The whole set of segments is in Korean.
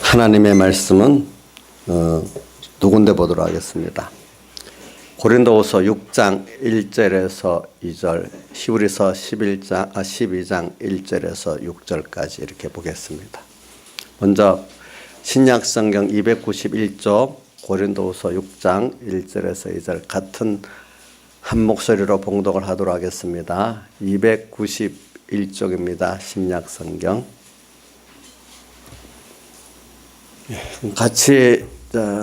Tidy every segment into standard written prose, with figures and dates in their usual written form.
하나님의 말씀은 두 군데 보도록 하겠습니다. 고린도후서 6장 1절에서 2절, 히브리서 12장 1절에서 6절까지 이렇게 보겠습니다. 먼저 신약성경 291쪽 고린도후서 6장 1절에서 2절 같은 한 목소리로 봉독을 하도록 하겠습니다. 291쪽입니다. 신약성경. 같이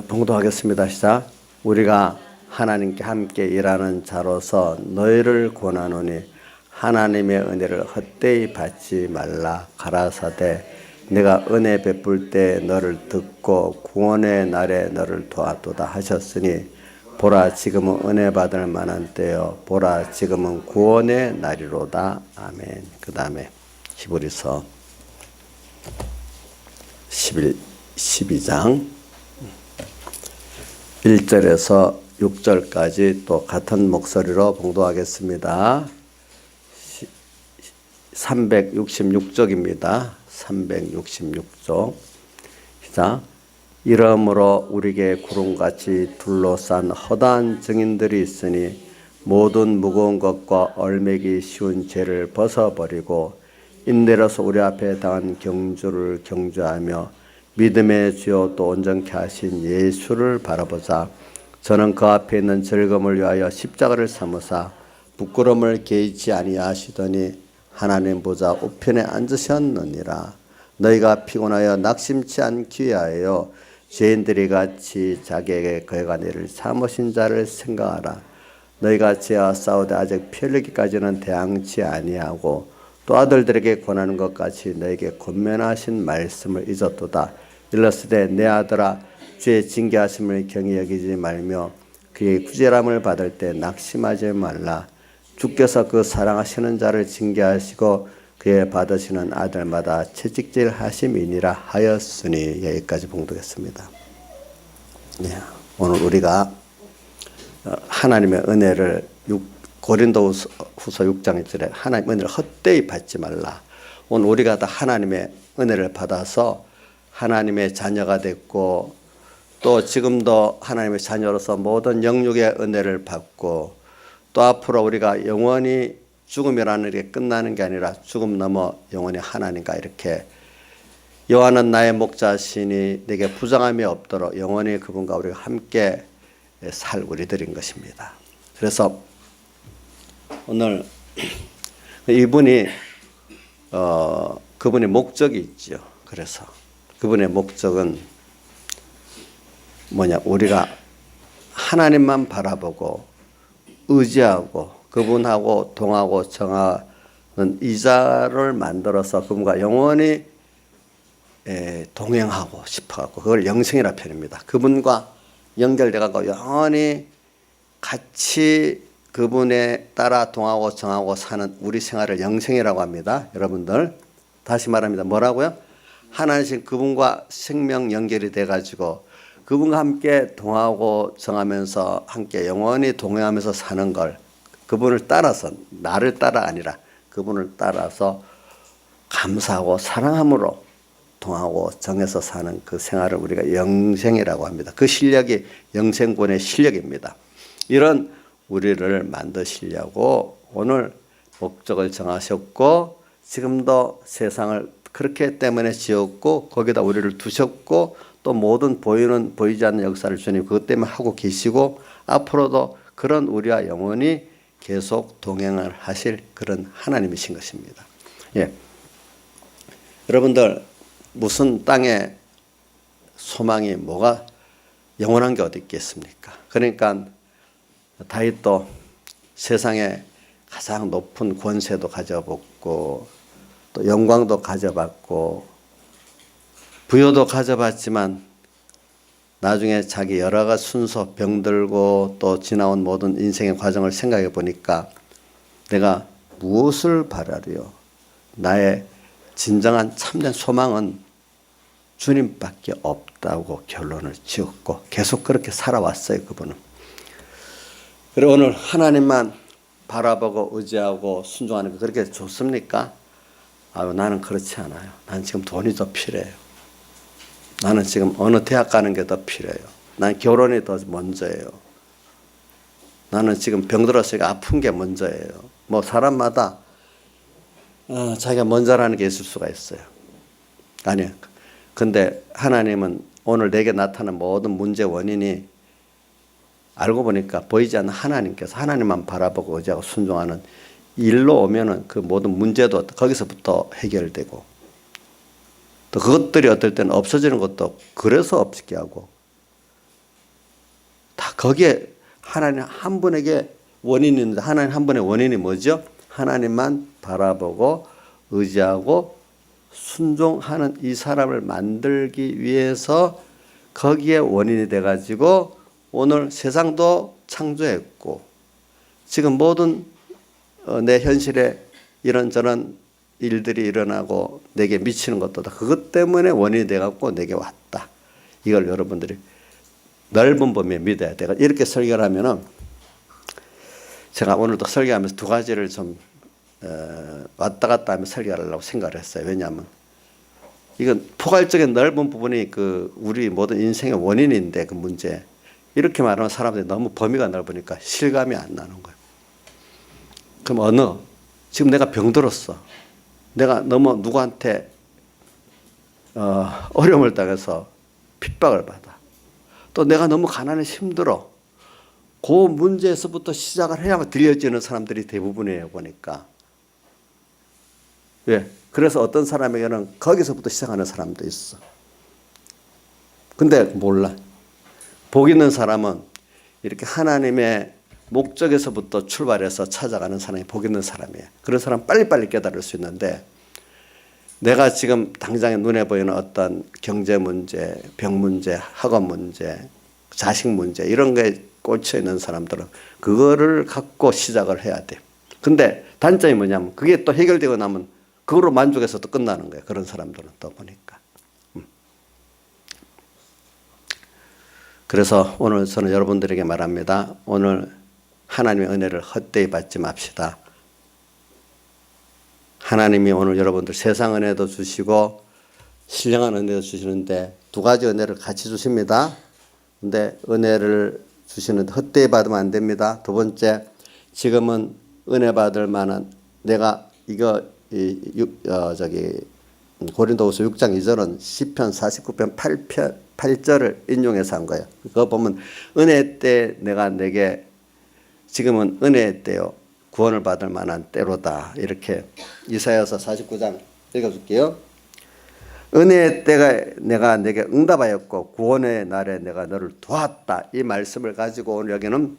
봉독하겠습니다. 시작. 우리가 하나님께 함께 일하는 자로서 너희를 권하노니 하나님의 은혜를 헛되이 받지 말라. 가라사대 내가 은혜 베풀 때 너를 듣고 구원의 날에 너를 도왔도다 하셨으니 보라 지금은 은혜 받을 만한 때요 보라 지금은 구원의 날이로다. 아멘. 그 다음에 히브리서 12장 1절에서 6절까지 또 같은 목소리로 봉독하겠습니다. 366쪽입니다. 366쪽. 시작. 이러므로 우리에게 구름같이 둘러싼 허다한 증인들이 있으니 모든 무거운 것과 얼매기 쉬운 죄를 벗어버리고 인내로서 우리 앞에 당한 경주를 경주하며 믿음의 주요 또 온전케 하신 예수를 바라보자. 저는 그 앞에 있는 즐거움을 위하여 십자가를 삼으사 부끄러움을 개의치 아니하시더니 하나님 보좌 우편에 앉으셨느니라. 너희가 피곤하여 낙심치 않기 위하여 죄인들이 같이 자기에게 거액한 일을 참으신 자를 생각하라. 너희가 죄와 싸우되 아직 피 흘리기까지는 대항치 아니하고 또 아들들에게 권하는 것 같이 너에게 권면하신 말씀을 잊었도다. 일렀으되 내 아들아 주의 징계하심을 경히 여기지 말며 그의 구제람을 받을 때 낙심하지 말라. 주께서 그 사랑하시는 자를 징계하시고 그의 받으시는 아들마다 채찍질 하심이니라 하였으니. 여기까지 봉독했습니다. 네, 오늘 우리가 하나님의 은혜를 고린도후서 6장 1절에 하나님의 은혜를 헛되이 받지 말라. 오늘 우리가 다 하나님의 은혜를 받아서 하나님의 자녀가 됐고 또 지금도 하나님의 자녀로서 모든 영육의 은혜를 받고 또 앞으로 우리가 영원히 죽음이라는 게 끝나는 게 아니라 죽음 넘어 영원히 하나님과 이렇게 여호와는 나의 목자시니 내게 부정함이 없도록 영원히 그분과 우리가 함께 살 우리들인 것입니다. 그래서 오늘 이분이 그분의 목적이 있죠. 그래서 그분의 목적은 뭐냐? 우리가 하나님만 바라보고 의지하고 그분하고 동하고 정하는 이자를 만들어서 그분과 영원히 동행하고 싶어갖고 그걸 영생이라 표현합니다. 그분과 연결돼갖고 영원히 같이 그분에 따라 동하고 정하고 사는 우리 생활을 영생이라고 합니다. 여러분들 다시 말합니다. 뭐라고요? 하나님 그분과 생명 연결이 돼가지고 그분과 함께 동하고 정하면서 함께 영원히 동행하면서 사는 걸 그분을 따라서 나를 따라 아니라 그분을 따라서 감사하고 사랑함으로 동하고 정해서 사는 그 생활을 우리가 영생이라고 합니다. 그 실력이 영생권의 실력입니다. 이런 우리를 만드시려고 오늘 목적을 정하셨고 지금도 세상을 그렇게 때문에 지었고 거기다 우리를 두셨고 또 모든 보이지 않는 역사를 주님 그것 때문에 하고 계시고 앞으로도 그런 우리와 영원히 계속 동행을 하실 그런 하나님이신 것입니다. 예. 여러분들 무슨 땅에 소망이 뭐가 영원한 게 어디 있겠습니까? 그러니까 다윗도 세상에 가장 높은 권세도 가져봤고 또 영광도 가져봤고 부여도 가져봤지만 나중에 자기 여러 가지 순서 병들고 또 지나온 모든 인생의 과정을 생각해 보니까 내가 무엇을 바라리요? 나의 진정한 참된 소망은 주님밖에 없다고 결론을 지었고 계속 그렇게 살아왔어요. 그분은. 그리고 오늘 하나님만 바라보고 의지하고 순종하는 게 그렇게 좋습니까? 아유, 나는 그렇지 않아요. 난 지금 돈이 더 필요해요. 나는 지금 어느 대학 가는 게 더 필요해요. 난 결혼이 더 먼저예요. 나는 지금 병들었으니까 아픈 게 먼저예요. 뭐 사람마다 자기가 먼저라는 게 있을 수가 있어요. 아니요. 근데 하나님은 오늘 내게 나타난 모든 문제 원인이 알고 보니까 보이지 않는 하나님께서 하나님만 바라보고 의지하고 순종하는 일로 오면은 그 모든 문제도 거기서부터 해결되고 또 그것들이 어떨 때는 없어지는 것도 그래서 없게 하고 다 거기에 하나님 한 분에게 원인이 있는데 하나님 한 분의 원인이 뭐죠? 하나님만 바라보고 의지하고 순종하는 이 사람을 만들기 위해서 거기에 원인이 돼가지고 오늘 세상도 창조했고 지금 모든 내 현실에 이런저런 일들이 일어나고 내게 미치는 것도 다 그것 때문에 원인이 돼갖고 내게 왔다. 이걸 여러분들이 넓은 범위에 믿어야 돼요. 이렇게 설교를 하면은 제가 오늘도 설교하면서 두 가지를 좀 왔다 갔다 하며 설교하려고 생각을 했어요. 왜냐하면 이건 포괄적인 넓은 부분이 그 우리 모든 인생의 원인인데 그 문제 이렇게 말하면 사람들이 너무 범위가 넓으니까 실감이 안 나는 거예요. 그럼 지금 내가 병들었어. 내가 너무 누구한테 어려움을 당해서 핍박을 받아. 또 내가 너무 가난해 힘들어. 그 문제에서부터 시작을 해야만 들려지는 사람들이 대부분이에요 보니까. 왜? 그래서 어떤 사람에게는 거기서부터 시작하는 사람도 있어. 근데 몰라. 복 있는 사람은 이렇게 하나님의 목적에서부터 출발해서 찾아가는 사람이 복 있는 사람이에요. 그런 사람 빨리빨리 깨달을 수 있는데 내가 지금 당장에 눈에 보이는 어떤 경제 문제, 병 문제, 학업 문제, 자식 문제 이런 거에 꽂혀 있는 사람들은 그거를 갖고 시작을 해야 돼요. 근데 단점이 뭐냐면 그게 또 해결되고 나면 그거로 만족해서 또 끝나는 거예요. 그런 사람들은 또 보니까. 그래서 오늘 저는 여러분들에게 말합니다. 오늘 하나님의 은혜를 헛되이 받지 맙시다. 하나님이 오늘 여러분들 세상 은혜도 주시고 신령한 은혜도 주시는데 두 가지 은혜를 같이 주십니다. 근데 은혜를 주시는데 헛되이 받으면 안 됩니다. 두 번째, 지금은 은혜 받을 만한 내가 이거 고린도후서 6장 2절은 시편 49편 8절을 인용해서 한 거예요. 그거 보면 은혜 때 내게 지금은 은혜의 때요. 구원을 받을 만한 때로다. 이렇게 이사야서 49장 읽어줄게요. 은혜의 때가 내가 내게 응답하였고 구원의 날에 내가 너를 도왔다. 이 말씀을 가지고 오늘 여기는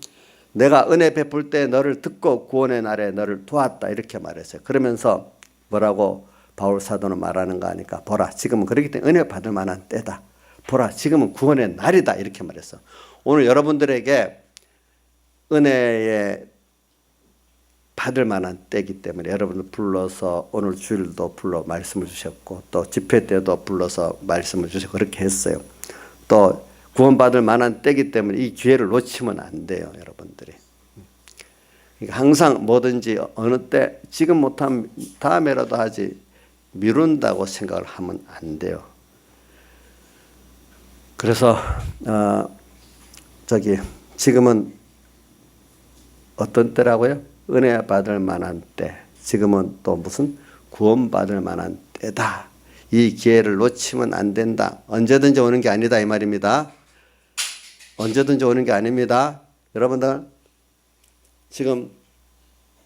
내가 은혜 베풀 때 너를 듣고 구원의 날에 너를 도왔다. 이렇게 말했어요. 그러면서 뭐라고 바울 사도는 말하는가 하니까 보라 지금은 그렇기 때문에 은혜 받을 만한 때다. 보라 지금은 구원의 날이다. 이렇게 말했어. 오늘 여러분들에게 은혜에 받을 만한 때이기 때문에 여러분을 불러서 오늘 주일도 불러 말씀을 주셨고 또 집회 때도 불러서 말씀을 주셨고 그렇게 했어요. 또 구원받을 만한 때이기 때문에 이 기회를 놓치면 안 돼요. 여러분들이. 그러니까 항상 뭐든지 어느 때 지금 못하면 다음에라도 하지 미룬다고 생각을 하면 안 돼요. 그래서 지금은 어떤 때라고요? 은혜 받을 만한 때. 지금은 또 무슨 구원받을 만한 때다. 이 기회를 놓치면 안 된다. 언제든지 오는 게 아니다 이 말입니다. 언제든지 오는 게 아닙니다. 여러분들 지금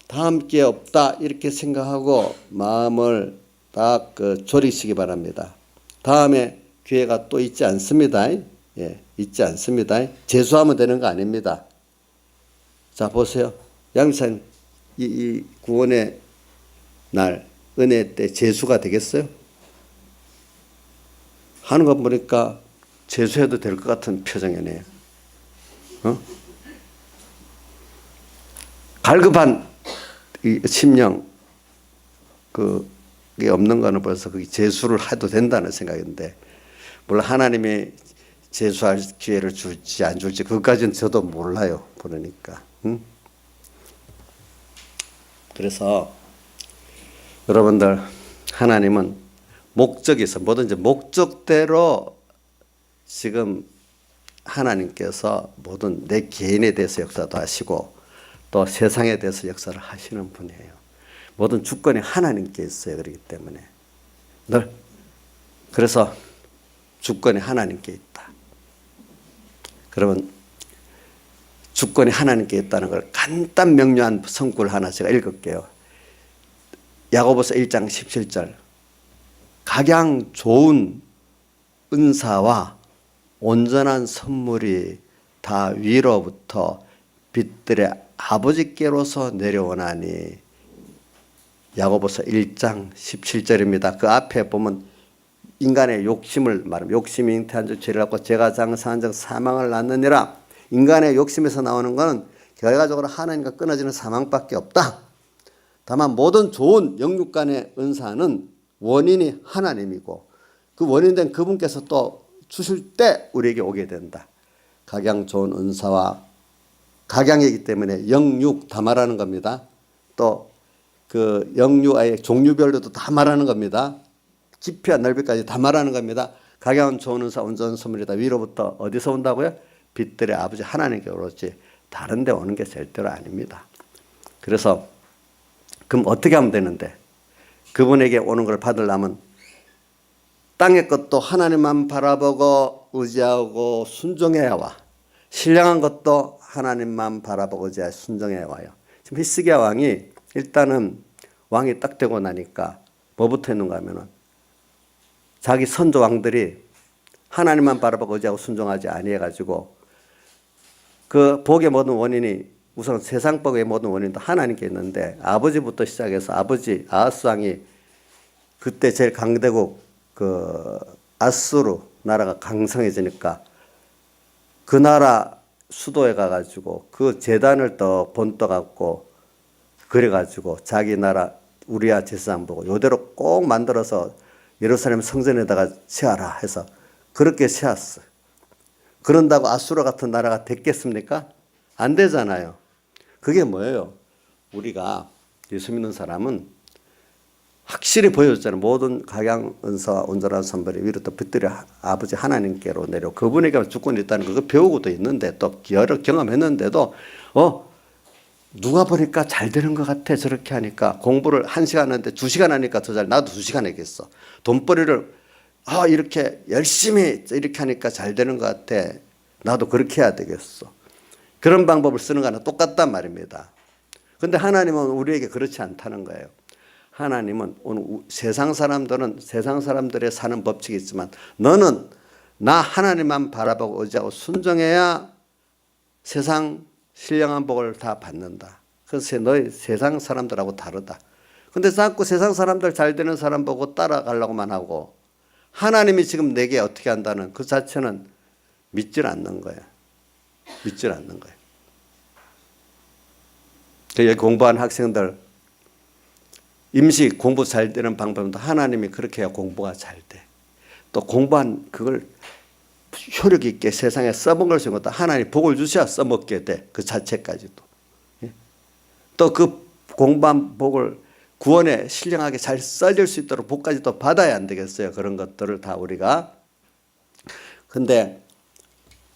다음 기회 없다 이렇게 생각하고 마음을 딱 졸이시기 바랍니다. 다음에 기회가 또 있지 않습니다. 예, 있지 않습니다. 재수하면 되는 거 아닙니다. 자 보세요. 양미사님 이 구원의 날 은혜 때 재수가 되겠어요? 하는 거 보니까 재수해도 될 것 같은 표정이네요. 갈급한 이 심령 그게 없는 거는 벌써 그게 재수를 해도 된다는 생각인데 물론 하나님이 재수할 기회를 줄지 안 줄지 그것까지는 저도 몰라요. 그러니까 그래서 여러분들 하나님은 목적이 있어. 뭐든지 목적대로 지금 하나님께서 모든 내 개인에 대해서 역사도 하시고 또 세상에 대해서 역사를 하시는 분이에요. 모든 주권이 하나님께 있어요. 그렇기 때문에 그래서 주권이 하나님께 있다. 그러면 주권이 하나님께 있다는 걸 간단 명료한 성구를 하나 제가 읽을게요. 야고보서 1장 17절. 각양 좋은 은사와 온전한 선물이 다 위로부터 빛들의 아버지께로서 내려오나니. 야고보서 1장 17절입니다. 그 앞에 보면 인간의 욕심을 말합니다. 욕심이 잉태한 줄 죄를 갖고 죄가 장사한 즉 사망을 낳느니라. 인간의 욕심에서 나오는 것은 결과적으로 하나님과 끊어지는 사망밖에 없다. 다만 모든 좋은 영육 간의 은사는 원인이 하나님이고 그 원인된 그분께서 또 주실 때 우리에게 오게 된다. 각양 좋은 은사와 각양이기 때문에 영육 다 말하는 겁니다. 또 그 영육 아예 종류별로도 다 말하는 겁니다. 깊이와 넓이까지 다 말하는 겁니다. 각양 좋은 은사 온전한 선물이다. 위로부터 어디서 온다고요? 빛들의 아버지 하나님께로 오지 다른 데 오는 게 절대로 아닙니다. 그래서 그럼 어떻게 하면 되는데 그분에게 오는 걸 받으려면 땅의 것도 하나님만 바라보고 의지하고 순종해야 와. 신령한 것도 하나님만 바라보고 의지하고 순종해야 와요. 지금 히스기야 왕이 일단은 왕이 딱 되고 나니까 뭐부터 했는가 하면은 자기 선조 왕들이 하나님만 바라보고 의지하고 순종하지 아니해가지고 그 복의 모든 원인이 우선 세상 복의 모든 원인도 하나님께 있는데 아버지부터 시작해서 아버지 아하스 왕이 그때 제일 강대국 그 아수르 나라가 강성해지니까 그 나라 수도에 가가지고 그 제단을 또 본떠 갖고 그래가지고 자기 나라 우리야 제사장 보고 요대로 꼭 만들어서 예루살렘 성전에다가 세워라 해서 그렇게 세웠어. 그런다고 아수르 같은 나라가 됐겠습니까? 안 되잖아요. 그게 뭐예요? 우리가 예수 믿는 사람은 확실히 보여줬잖아요. 모든 각양 은사와 온전한 선물이 위로 또 빛들이 아버지 하나님께로 내려 그분에게 주권이 있다는 거 배우고도 있는데 또 여러 경험했는데도 누가 보니까 잘 되는 것 같아. 저렇게 하니까 공부를 1시간 하는데 2시간 하니까 더 잘. 나도 2시간 하겠어. 돈벌이를 이렇게 열심히 이렇게 하니까 잘 되는 것 같아. 나도 그렇게 해야 되겠어. 그런 방법을 쓰는 거는 똑같단 말입니다. 그런데 하나님은 우리에게 그렇지 않다는 거예요. 하나님은 오늘 세상 사람들은 세상 사람들의 사는 법칙이 있지만 너는 나 하나님만 바라보고 의지하고 순종해야 세상 신령한 복을 다 받는다. 그래서 너희 세상 사람들하고 다르다. 근데 자꾸 세상 사람들 잘 되는 사람 보고 따라가려고만 하고 하나님이 지금 내게 어떻게 한다는 그 자체는 믿질 않는 거예요. 믿질 않는 거예요. 여기 공부한 학생들 임시 공부 잘 되는 방법은 하나님이 그렇게 해야 공부가 잘 돼. 또 공부한 그걸 효력 있게 세상에 써먹을 수 있는 것도 하나님 복을 주셔야 써먹게 돼. 그 자체까지도. 또 그 공부한 복을 구원에 신령하게 잘 써질 수 있도록 복까지 또 받아야 안 되겠어요. 그런 것들을 다 우리가. 근데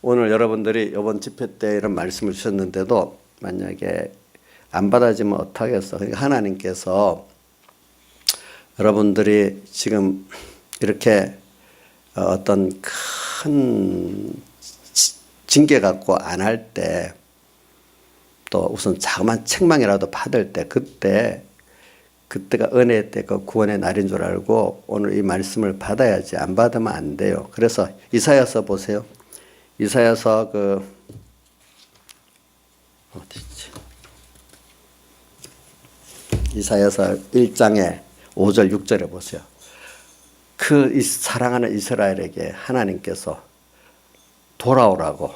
오늘 여러분들이 이번 집회 때 이런 말씀을 주셨는데도 만약에 안 받아지면 어떡하겠어. 그러니까 하나님께서 여러분들이 지금 이렇게 어떤 큰 징계 갖고 안 할 때 또 우선 자그마한 책망이라도 받을 때 그때가 은혜의 때 그 구원의 날인 줄 알고 오늘 이 말씀을 받아야지. 안 받으면 안 돼요. 그래서 이사야서 보세요. 이사야서 어디지? 이사야서 1장에 5절 6절에 보세요. 그 사랑하는 이스라엘에게 하나님께서 돌아오라고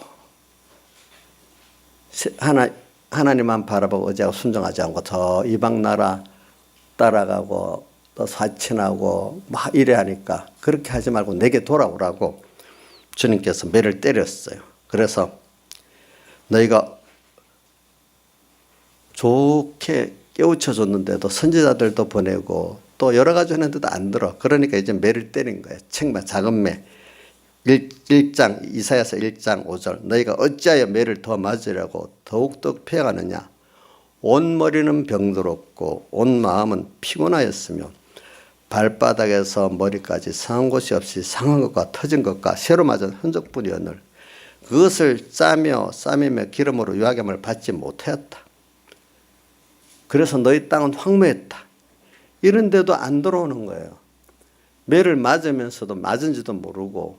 하나님만 바라보고 의지하고 순종하지 않고 저 이방 나라 따라가고 또 사친하고 막 이래 하니까 그렇게 하지 말고 내게 돌아오라고 주님께서 매를 때렸어요. 그래서 너희가 좋게 깨우쳐 줬는데도 선지자들도 보내고 또 여러 가지 했는데도 안 들어. 그러니까 이제 매를 때린 거예요. 책마 작은 매. 1장 이사야서 1장 5절 너희가 어찌하여 매를 더 맞으려고 더욱더 패하느냐. 온 머리는 병들었고 온 마음은 피곤하였으며 발바닥에서 머리까지 상한 곳이 없이 상한 것과 터진 것과 새로 맞은 흔적뿐이었늘 그것을 싸며 기름으로 유하감을 받지 못하였다. 그래서 너희 땅은 황무했다. 이런데도 안 들어오는 거예요. 매를 맞으면서도 맞은지도 모르고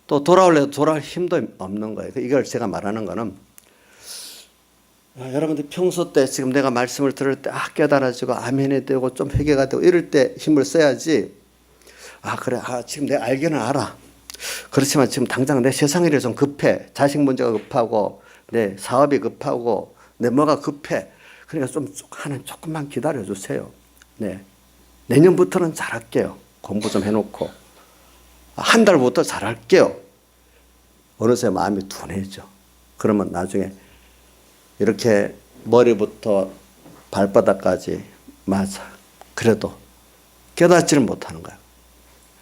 또 돌아올 힘도 없는 거예요. 이걸 제가 말하는 거는 여러분들 평소 때 지금 내가 말씀을 들을 때 깨달아지고 아멘이 되고 좀 회개가 되고 이럴 때 힘을 써야지. 그래 지금 내가 알기는 알아. 그렇지만 지금 당장 내 세상 일이 좀 급해. 자식 문제가 급하고 내 사업이 급하고 내 뭐가 급해. 그러니까 하나님 조금만 기다려 주세요. 네. 내년부터는 잘할게요. 공부 좀 해놓고. 한 달부터 잘할게요. 어느새 마음이 둔해져. 그러면 나중에 이렇게 머리부터 발바닥까지 맞아. 그래도 깨닫지를 못하는 거야.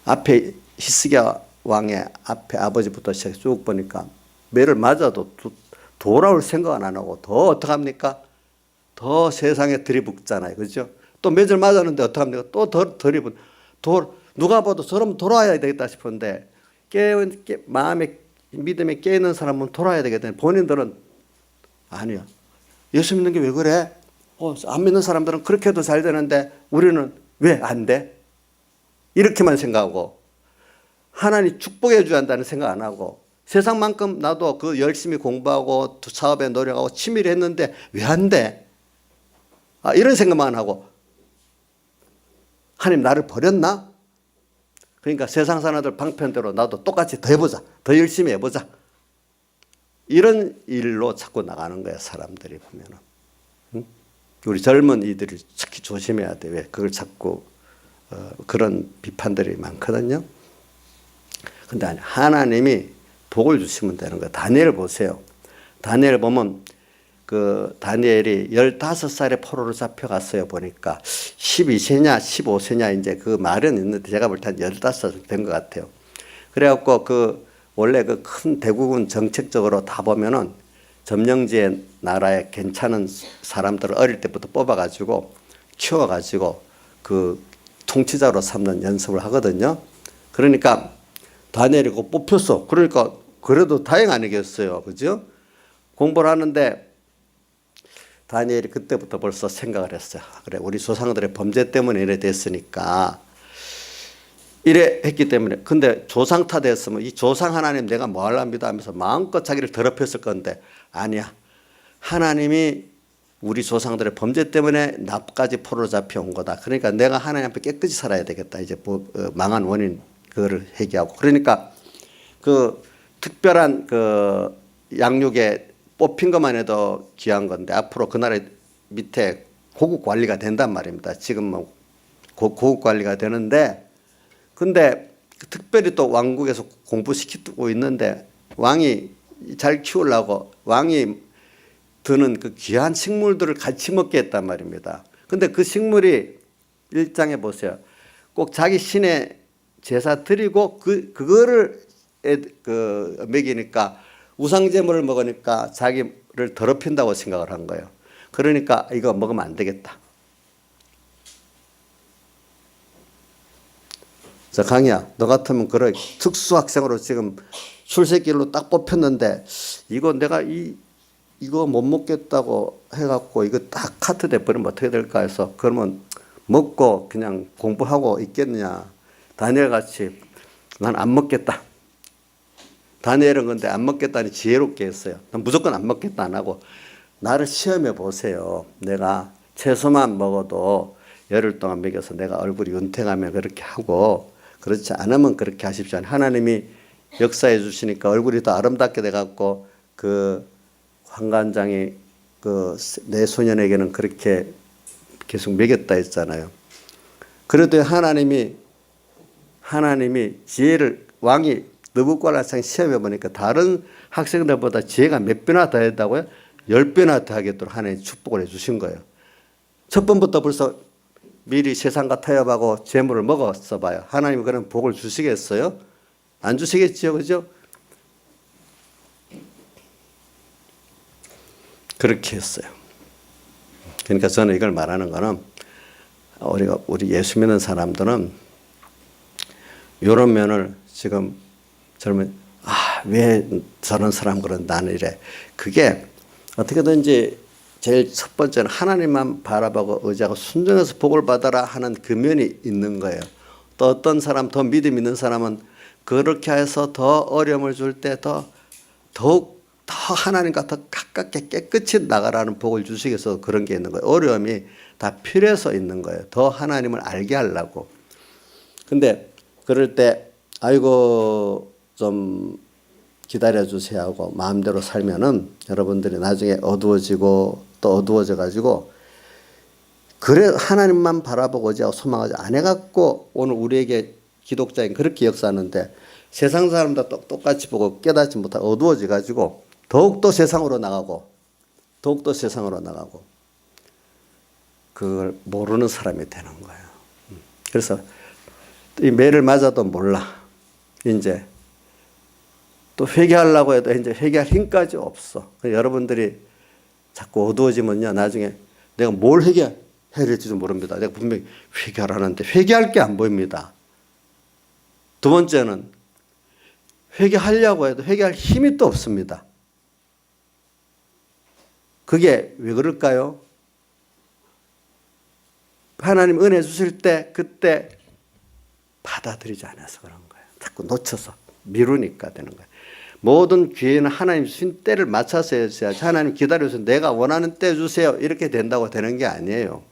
앞에 히스기야 왕의 앞에 아버지부터 시작해 쭉 보니까 매를 맞아도 돌아올 생각은 안 하고 더 어떡합니까? 더 세상에 들이붓잖아요. 그죠? 또 매를 맞았는데 어떡합니까? 또 더 들이붓. 누가 봐도 저러면 돌아와야 되겠다 싶은데 마음에 믿음에 깨있는 사람은 돌아와야 되겠다. 본인들은 아니요. 예수 믿는 게 왜 그래? 안 믿는 사람들은 그렇게 해도 잘 되는데 우리는 왜 안 돼? 이렇게만 생각하고 하나님 축복해 줘야 한다는 생각 안 하고 세상만큼 나도 그 열심히 공부하고 사업에 노력하고 치밀히 했는데 왜 안 돼? 이런 생각만 하고 하나님 나를 버렸나? 그러니까 세상 사람들 방편대로 나도 똑같이 더 해보자. 더 열심히 해보자. 이런 일로 자꾸 나가는 거야, 사람들이 보면은. 응? 우리 젊은 이들이 특히 조심해야 돼. 왜? 그걸 자꾸, 그런 비판들이 많거든요. 근데 아니, 하나님이 복을 주시면 되는 거예요. 다니엘 보세요. 다니엘 보면 그 다니엘이 15살에 포로로 잡혀갔어요. 보니까 12세냐 15세냐 이제 그 말은 있는데 제가 볼 때 한 15살 된 것 같아요. 그래갖고 원래 그 큰 대국은 정책적으로 다 보면은 점령지의 나라에 괜찮은 사람들을 어릴 때부터 뽑아가지고 키워가지고 그 통치자로 삼는 연습을 하거든요. 그러니까 다니엘이 그 뽑혔어. 그러니까 그래도 다행 아니겠어요. 그죠? 공부를 하는데 다니엘이 그때부터 벌써 생각을 했어요. 그래, 우리 조상들의 범죄 때문에 이래 됐으니까 이래 했기 때문에. 근데 조상타 됐으면 이 조상 하나님 내가 뭐 하랍니다 하면서 마음껏 자기를 더럽혔을 건데 아니야. 하나님이 우리 조상들의 범죄 때문에 나까지 포로로 잡혀온 거다. 그러니까 내가 하나님 앞에 깨끗이 살아야 되겠다. 이제 망한 원인 그거를 회개하고. 그러니까 그 특별한 그 양육에 뽑힌 것만 해도 귀한 건데 앞으로 그 나라 밑에 고급 관리가 된단 말입니다. 지금 뭐 고급 관리가 되는데 근데 특별히 또 왕국에서 공부시키고 있는데 왕이 잘 키우려고 왕이 드는 그 귀한 식물들을 같이 먹게 했단 말입니다. 근데 그 식물이 1장에 보세요. 꼭 자기 신의 제사 드리고 그거를 먹이니까 우상제물을 먹으니까 자기를 더럽힌다고 생각을 한 거예요. 그러니까 이거 먹으면 안 되겠다. 자, 강희야, 너 같으면 그런 특수학생으로 지금 출세길로 딱 뽑혔는데 이거 내가 이거 못 먹겠다고 해갖고 이거 딱 카트 돼버리면 어떻게 될까 해서 그러면 먹고 그냥 공부하고 있겠느냐. 다니엘 같이 난 안 먹겠다. 다니엘은 근데 안 먹겠다니 지혜롭게 했어요. 난 무조건 안 먹겠다 안 하고 나를 시험해 보세요. 내가 채소만 먹어도 열흘 동안 먹여서 내가 얼굴이 윤택하면 그렇게 하고 그렇지 않으면 그렇게 하십시오. 하나님이 역사해 주시니까 얼굴이 더 아름답게 돼갖고 그 환관장이 그 내 소년에게는 그렇게 계속 먹였다 했잖아요. 그래도 하나님이 지혜를 왕이 느부갓네살 시험해 보니까 다른 학생들보다 지혜가 몇 배나 더 했다고요? 10배나 더 하겠도록 하나님 축복을 해 주신 거예요. 첫 번부터 벌써 미리 세상과 타협하고 재물을 먹었어 봐요. 하나님이 그런 복을 주시겠어요? 안 주시겠지요, 그죠? 그렇게 했어요. 그러니까 저는 이걸 말하는 거는 우리 예수 믿는 사람들은 이런 면을 지금 젊은 왜 저런 사람 그런 나는 이래. 그게 어떻게든지 제일 첫 번째는 하나님만 바라보고 의지하고 순종해서 복을 받아라 하는 그 면이 있는 거예요. 또 어떤 사람 더 믿음 있는 사람은 그렇게 해서 더 어려움을 줄 때 더욱 더 하나님과 더 가깝게 깨끗이 나가라는 복을 주시기 위해서 그런 게 있는 거예요. 어려움이 다 필요해서 있는 거예요. 더 하나님을 알게 하려고. 근데 그럴 때 아이고 좀 기다려 주세요 하고 마음대로 살면은 여러분들이 나중에 어두워지고 또 어두워져 가지고 그래 하나님만 바라보고 의지하고 소망하지 안 해갖고 오늘 우리에게 기독자인 그렇게 역사하는데 세상 사람들 똑같이 보고 깨닫지 못하고 어두워져 가지고 더욱더 세상으로 나가고 그걸 모르는 사람이 되는 거예요. 그래서 이 매를 맞아도 몰라. 이제 또 회개하려고 해도 이제 회개할 힘까지 없어. 여러분들이 자꾸 어두워지면요 나중에 내가 뭘 회개해야 될지도 모릅니다. 내가 분명히 회개하라는데 회개할 게 안 보입니다. 두 번째는 회개하려고 해도 회개할 힘이 또 없습니다. 그게 왜 그럴까요? 하나님 은혜 주실 때 그때 받아들이지 않아서 그런 거예요. 자꾸 놓쳐서 미루니까 되는 거예요. 모든 기회는 하나님 주신 때를 맞춰서 해야지 하나님 기다려서 내가 원하는 때 주세요 이렇게 된다고 되는 게 아니에요.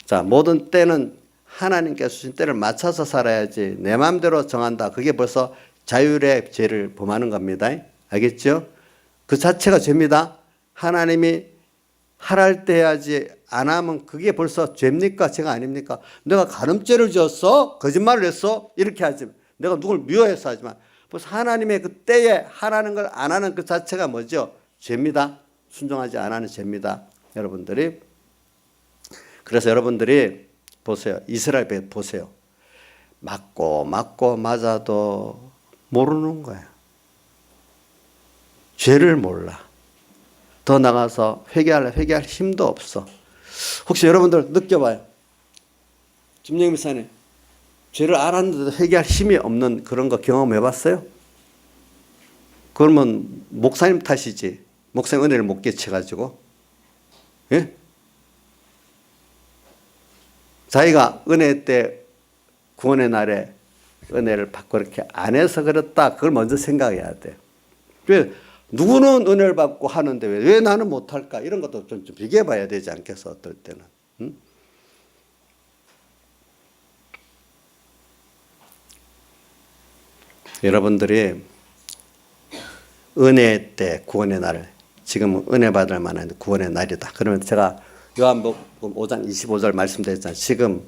자, 모든 때는 하나님께서 주신 때를 맞춰서 살아야지 내 마음대로 정한다. 그게 벌써 자율의 죄를 범하는 겁니다. 알겠죠? 그 자체가 죄입니다. 하나님이 하랄 때 해야지 안 하면 그게 벌써 죄입니까? 죄가 아닙니까? 내가 간음죄를 지었어? 거짓말을 했어? 이렇게 하지. 내가 누굴 미워해서 하지만 벌써 하나님의 그 때에 하라는 걸 안 하는 그 자체가 뭐죠? 죄입니다. 순종하지 안 하는 죄입니다. 여러분들이. 그래서 여러분들이 보세요. 이스라엘 보세요. 맞고 맞아도 모르는 거예요. 죄를 몰라. 더 나가서 회개할 힘도 없어. 혹시 여러분들 느껴봐요. 김영민 목사님, 죄를 알았는데도 회개할 힘이 없는 그런 거 경험해봤어요? 그러면 목사님 탓이지. 목사님 은혜를 못 끼쳐가지고. 예? 자기가 은혜 때 구원의 날에 은혜를 받고 그렇게 안 해서 그렇다. 그걸 먼저 생각해야 돼요. 왜? 누구는 은혜를 받고 하는데 왜 나는 못할까? 이런 것도 좀 비교해 봐야 되지 않겠어? 어떨 때는. 응? 여러분들이 은혜 때 구원의 날, 지금은 은혜 받을 만한 구원의 날이다. 그러면 제가 요한복음 5장 25절 말씀드렸잖아요. 지금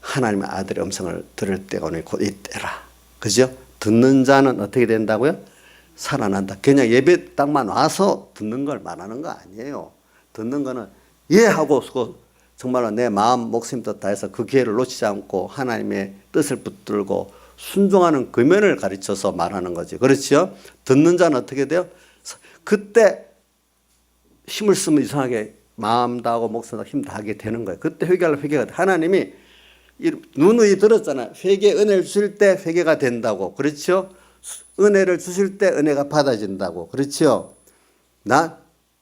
하나님의 아들의 음성을 들을 때가 오늘 곧 이때라. 그죠? 듣는 자는 어떻게 된다고요? 살아난다. 그냥 예배 딱만 와서 듣는 걸 말하는 거 아니에요. 듣는 거는 하고 정말로 내 마음 목숨 뜻 다해서 그 기회를 놓치지 않고 하나님의 뜻을 붙들고 순종하는 그 면을 가르쳐서 말하는 거지. 그렇죠? 듣는 자는 어떻게 돼요? 그때 힘을 쓰면 이상하게 마음 다하고 목숨 다하고 힘 다하게 되는 거예요. 그때 회개가 돼. 하나님이 누누이 들었잖아요. 회개 은혜를 주실 때 회개가 된다고. 그렇죠? 은혜를 주실 때 은혜가 받아진다고. 그렇죠?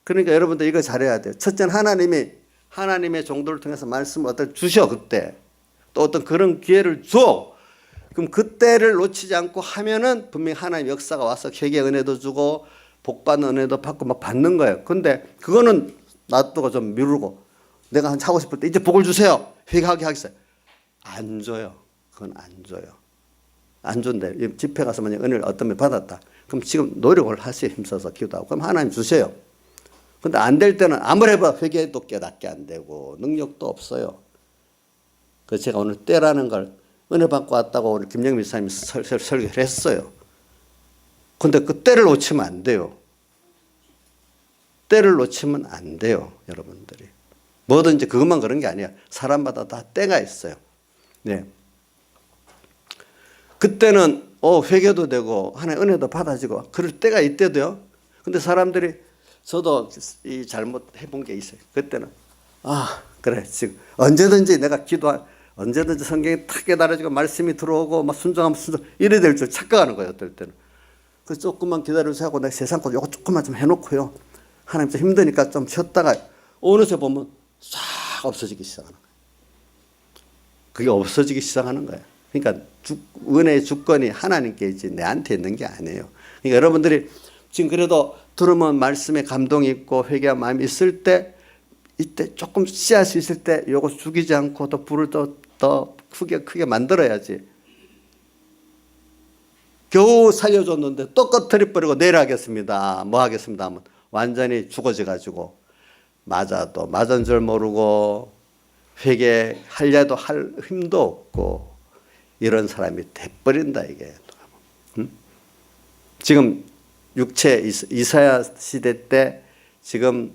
그러니까 여러분들 이거 잘해야 돼요. 첫째는 하나님의 종도를 통해서 말씀을 주셔, 그때. 또 어떤 그런 기회를 줘. 그럼 그때를 놓치지 않고 하면은 분명히 하나님 역사가 와서 회개 은혜도 주고 복받는 은혜도 받고 막 받는 거예요. 근데 그거는 놔두고 좀 미루고 내가 하고 싶을 때 이제 복을 주세요. 회개하게 하겠어요. 안 줘요. 그건 안 줘요. 안 준대. 집회 가서 만약 은혜를 어떤 분 받았다. 그럼 지금 노력을 하세요. 힘써서 기도하고. 그럼 하나님 주세요. 근데 안 될 때는 아무리 해봐 회개도 깨닫게 안 되고 능력도 없어요. 그래서 제가 오늘 때라는 걸 은혜 받고 왔다고 우리 김영민 목사님이 설교를 했어요. 근데 그 때를 놓치면 안 돼요. 때를 놓치면 안 돼요. 여러분들이. 뭐든지 그것만 그런 게 아니야. 사람마다 다 때가 있어요. 네. 그때는 회개도 되고 하나의 은혜도 받아지고 그럴 때가 있대도요. 근데 사람들이 저도 이 잘못해 본 게 있어요. 그때는 그래 지금 언제든지 내가 언제든지 성경이 탁 깨달아지고 말씀이 들어오고 막 순종하면 이래 될 줄 착각하는 거예요. 어떨 때는. 그래서 조금만 기다려주세요 하고 내가 세상 것 요거 조금만 좀 해놓고요. 하나님 좀 힘드니까 좀 쉬었다가 어느새 보면 싹 없어지기 시작하는 거예요. 그게 없어지기 시작하는 거예요. 그러니까 은혜의 주권이 하나님께 있지 내한테 있는 게 아니에요. 그러니까 여러분들이 지금 그래도 들으면 말씀에 감동이 있고 회개한 마음이 있을 때 이때 조금 씨앗 수 있을 때 요거 죽이지 않고 더 불을 더 크게 만들어야지. 겨우 살려줬는데 또 꺼트려 버리고 내일 하겠습니다. 뭐 하겠습니다 하면 완전히 죽어져 가지고 맞아도 맞은 줄 모르고 회개하려도 할 힘도 없고 이런 사람이 돼버린다 이게. 지금 육체 이사야 시대 때 지금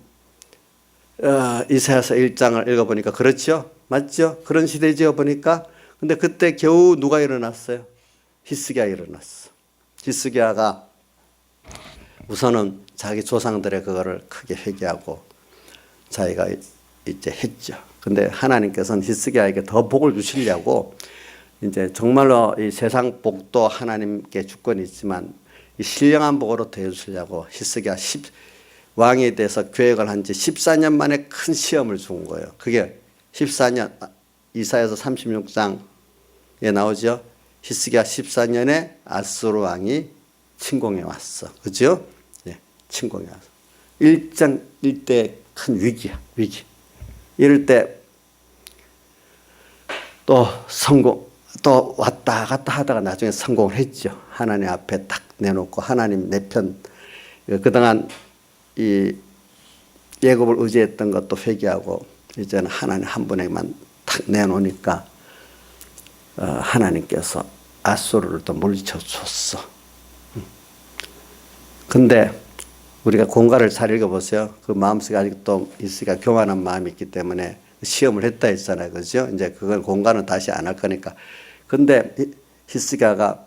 이사야서 1장을 읽어보니까 그렇죠? 맞죠? 그런 시대지어 보니까. 근데 그때 겨우 누가 일어났어요? 히스기야 일어났어. 히스기야가 우선은 자기 조상들의 그거를 크게 회개하고 자기가 이제 했죠. 근데 하나님께서는 히스기야에게 더 복을 주시려고 이제 정말로 이 세상 복도 하나님께 주권이 있지만 이 신령한 복으로 대해주시려고 히스기야 왕에 대해서 계획을 한 지 14년 만에 큰 시험을 준 거예요. 그게 14년 이사야서 36장에 나오죠. 히스기야 14년에 아수르 왕이 침공해 왔어. 그죠? 네, 침공해 왔어. 일대 큰 위기야, 위기. 이럴 때 또 또 왔다 갔다 하다가 나중에 성공을 했죠. 하나님 앞에 딱 내놓고 하나님 내 편, 그동안 이 예굽을 의지했던 것도 회개하고 이제는 하나님 한 분에게만 탁 내놓으니까 하나님께서 아수르를 또 물리쳐 줬어. 근데 우리가 공가를 잘 읽어보세요. 그 마음속에 아직도 있으니까 교만한 마음이 있기 때문에 시험을 했다 했잖아요. 그죠? 이제 그걸 공가는 다시 안 할 거니까. 근데 히스기야가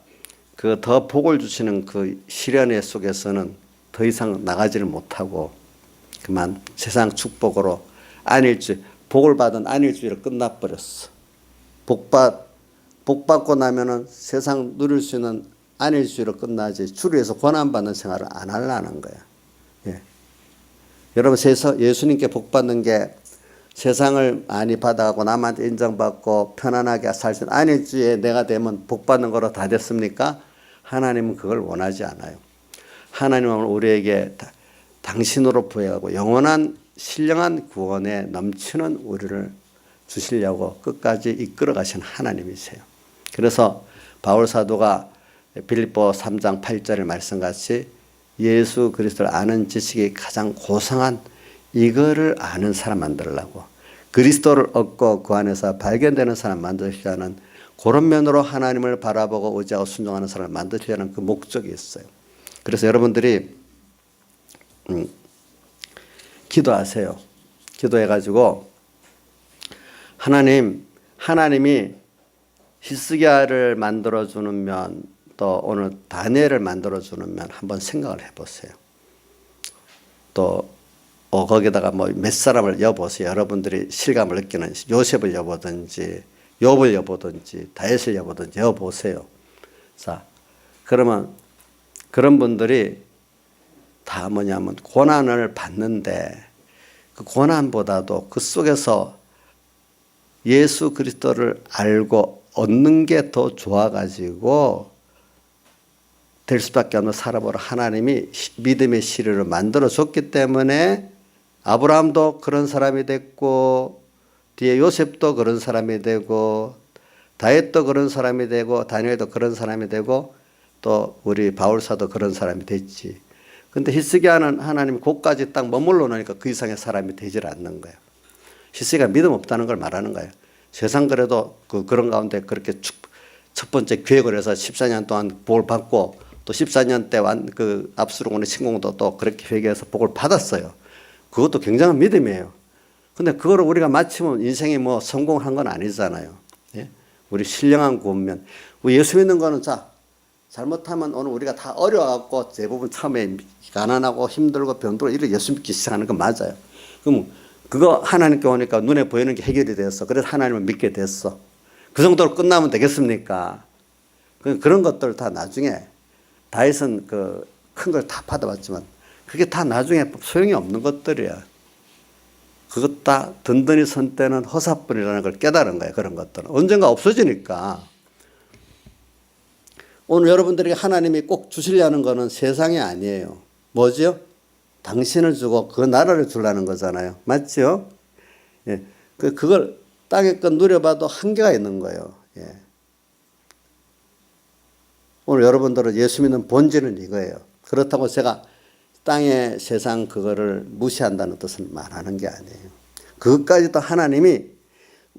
그 더 복을 주시는 그 시련의 속에서는 더 이상 나가지를 못하고 그만 세상 축복으로 안일주의, 복을 받은 안일주의로 끝나버렸어. 복 받고 나면은 세상 누릴 수 있는 안일주의로 끝나지 주류에서 고난받는 생활을 안 하려는 거야. 예. 여러분 예수님께 복 받는 게 세상을 많이 받아가고 남한테 인정받고 편안하게 살 수 있는 안일주의에 내가 되면 복 받는 거로 다 됐습니까? 하나님은 그걸 원하지 않아요. 하나님은 우리에게 당신으로 부여하고 영원한 신령한 구원에 넘치는 우리를 주시려고 끝까지 이끌어 가신 하나님이세요. 그래서 바울 사도가 빌립보 3장 8절의 말씀같이 예수 그리스도를 아는 지식이 가장 고상한 이거를 아는 사람 만들려고 그리스도를 얻고 그 안에서 발견되는 사람 만드시려는 그런 면으로 하나님을 바라보고 의지하고 순종하는 사람을 만드시려는 그 목적이 있어요. 그래서 여러분들이 기도하세요. 기도해가지고 하나님이 히스기야를 만들어주는 면 또 오늘 다니엘을 만들어주는 면 한번 생각을 해보세요. 또 거기다가 뭐 몇 사람을 여보세요. 여러분들이 실감을 느끼는 요셉을 여보든지 욥을 여보든지 다윗을 여보든지 여보세요. 자, 그러면 그런 분들이 다 뭐냐면 고난을 받는데 그 고난보다도 그 속에서 예수 그리스도를 알고 얻는 게 더 좋아가지고 될 수밖에 없는 살아보라 하나님이 믿음의 시류를 만들어줬기 때문에 아브라함도 그런 사람이 됐고 뒤에 요셉도 그런 사람이 되고 다윗도 그런 사람이 되고 다니엘도 그런 사람이 되고 또 우리 바울사도 그런 사람이 됐지. 근데 히스기야는 하나님이 곳까지 딱 머물러 놓으니까 그 이상의 사람이 되질 않는 거예요. 히스기야가 믿음 없다는 걸 말하는 거예요. 세상 그래도 그런 가운데 그렇게 첫 번째 계획을 해서 14년 동안 복을 받고 또 14년 때 그 압수르곤의 침공도 또 그렇게 회개해서 복을 받았어요. 그것도 굉장한 믿음이에요. 근데 그거를 우리가 마치면 인생이 뭐 성공한 건 아니잖아요. 예? 우리 신령한 구원면. 우리 예수 믿는 거는 자, 잘못하면 오늘 우리가 다 어려워갖고 대부분 처음에 가난하고 힘들고 병들고 이렇게 예수 믿기 시작하는 건 맞아요. 그럼 그거 하나님께 오니까 눈에 보이는 게 해결이 됐어. 그래서 하나님을 믿게 됐어. 그 정도로 끝나면 되겠습니까? 그런 것들 다 나중에 다윗은 그 큰 걸 다 받아봤지만 그게 다 나중에 소용이 없는 것들이야. 그것 다 든든히 선 때는 허사뿐이라는 걸 깨달은 거예요. 그런 것들은 언젠가 없어지니까. 오늘 여러분들에게 하나님이 꼭 주시려는 거는 세상이 아니에요. 뭐죠? 당신을 주고 그 나라를 주려는 거잖아요. 맞죠? 예. 그걸 땅의 것 누려봐도 한계가 있는 거예요. 예. 오늘 여러분들은 예수 믿는 본질은 이거예요. 그렇다고 제가 땅의 세상 그거를 무시한다는 뜻은 말하는 게 아니에요. 그것까지도 하나님이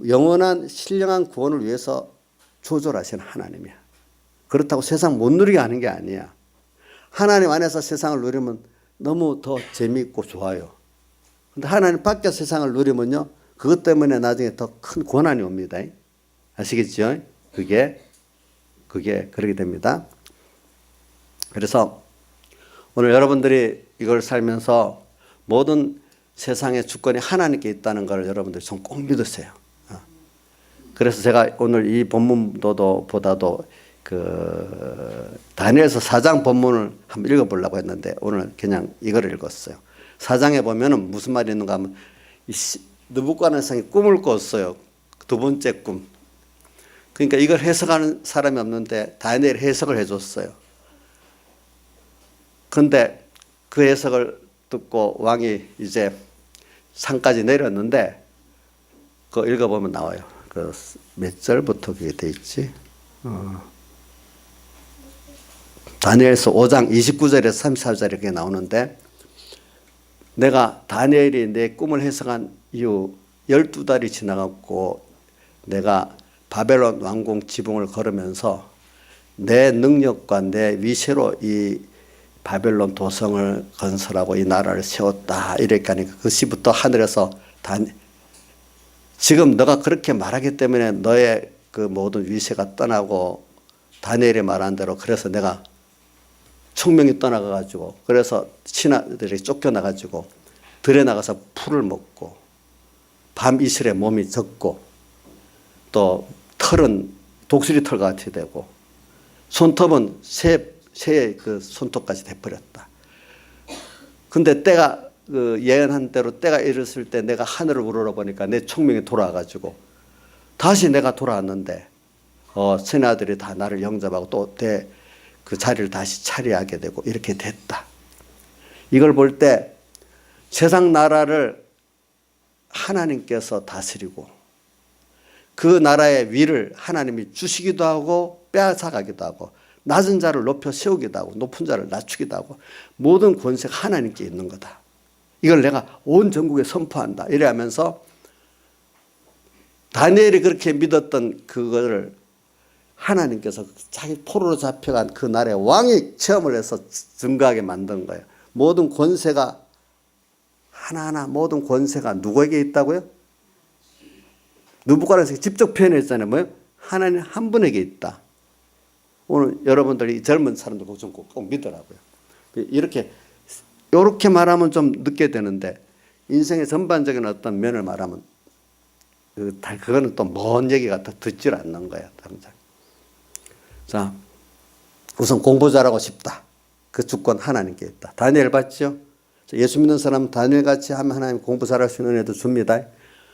영원한 신령한 구원을 위해서 조절하신 하나님이야. 그렇다고 세상 못 누리게 하는 게 아니야. 하나님 안에서 세상을 누리면 너무 더 재미있고 좋아요. 근데 하나님 밖에 세상을 누리면요, 그것 때문에 나중에 더 큰 고난이 옵니다. 아시겠죠? 그게 그렇게 됩니다. 그래서 오늘 여러분들이 이걸 살면서 모든 세상의 주권이 하나님께 있다는 걸 여러분들이 좀 꼭 믿으세요. 그래서 제가 오늘 이 본문보다도 다니엘서 4장 본문을 한번 읽어보려고 했는데 오늘 그냥 이걸 읽었어요. 4장에 보면은 무슨 말이 있는가 하면 느부갓네살이 꿈을 꿨어요. 두 번째 꿈. 그러니까 이걸 해석하는 사람이 없는데 다니엘이 해석을 해줬어요. 그런데 그 해석을 듣고 왕이 이제 상까지 내렸는데 그거 읽어보면 나와요. 그 몇 절부터 그게 돼 있지? 다니엘서 5장 29절에서 34절에 그게 나오는데 내가 다니엘이 내 꿈을 해석한 이후 12달이 지나갔고 내가 바벨론 왕궁 지붕을 걸으면서 내 능력과 내 위세로 이 바벨론 도성을 건설하고 이 나라를 세웠다 이렇게 하니까 그 시부터 하늘에서 지금 너가 그렇게 말하기 때문에 너의 그 모든 위세가 떠나고 다니엘이 말한 대로 그래서 내가 총명이 떠나가가지고 그래서 신하들이 쫓겨나가지고 들에 나가서 풀을 먹고 밤 이슬에 몸이 젖고 또 털은 독수리 털 같이 되고 손톱은 새의 그 손톱까지 돼버렸다. 근데 때가 예언한 대로 때가 이랬을 때 내가 하늘을 우러러보니까 내 총명이 돌아와가지고 다시 내가 돌아왔는데 신하들이 다 나를 영접하고 또 그 자리를 다시 차리하게 되고 이렇게 됐다. 이걸 볼 때 세상 나라를 하나님께서 다스리고 그 나라의 위를 하나님이 주시기도 하고 빼앗아가기도 하고 낮은 자를 높여 세우기도 하고 높은 자를 낮추기도 하고 모든 권세가 하나님께 있는 거다. 이걸 내가 온 전국에 선포한다. 이래 하면서 다니엘이 그렇게 믿었던 그거를 하나님께서 자기 포로로 잡혀간 그 나라의 왕이 체험을 해서 증거하게 만든 거예요. 모든 권세가 하나하나 모든 권세가 누구에게 있다고요? 느부갓네살이 직접 표현했잖아요. 뭐요? 하나님 한 분에게 있다. 오늘 여러분들이 젊은 사람들 좀 꼭 믿으라고요. 이렇게 말하면 좀 늦게 되는데 인생의 전반적인 어떤 면을 말하면 그거는 또 먼 얘기가 더 듣질 않는 거야. 당장. 자, 우선 공부 잘하고 싶다. 그 주권 하나님께 있다. 다니엘 봤죠? 예수 믿는 사람 다니엘같이 하면 하나님 공부 잘할 수 있는 은혜도 줍니다.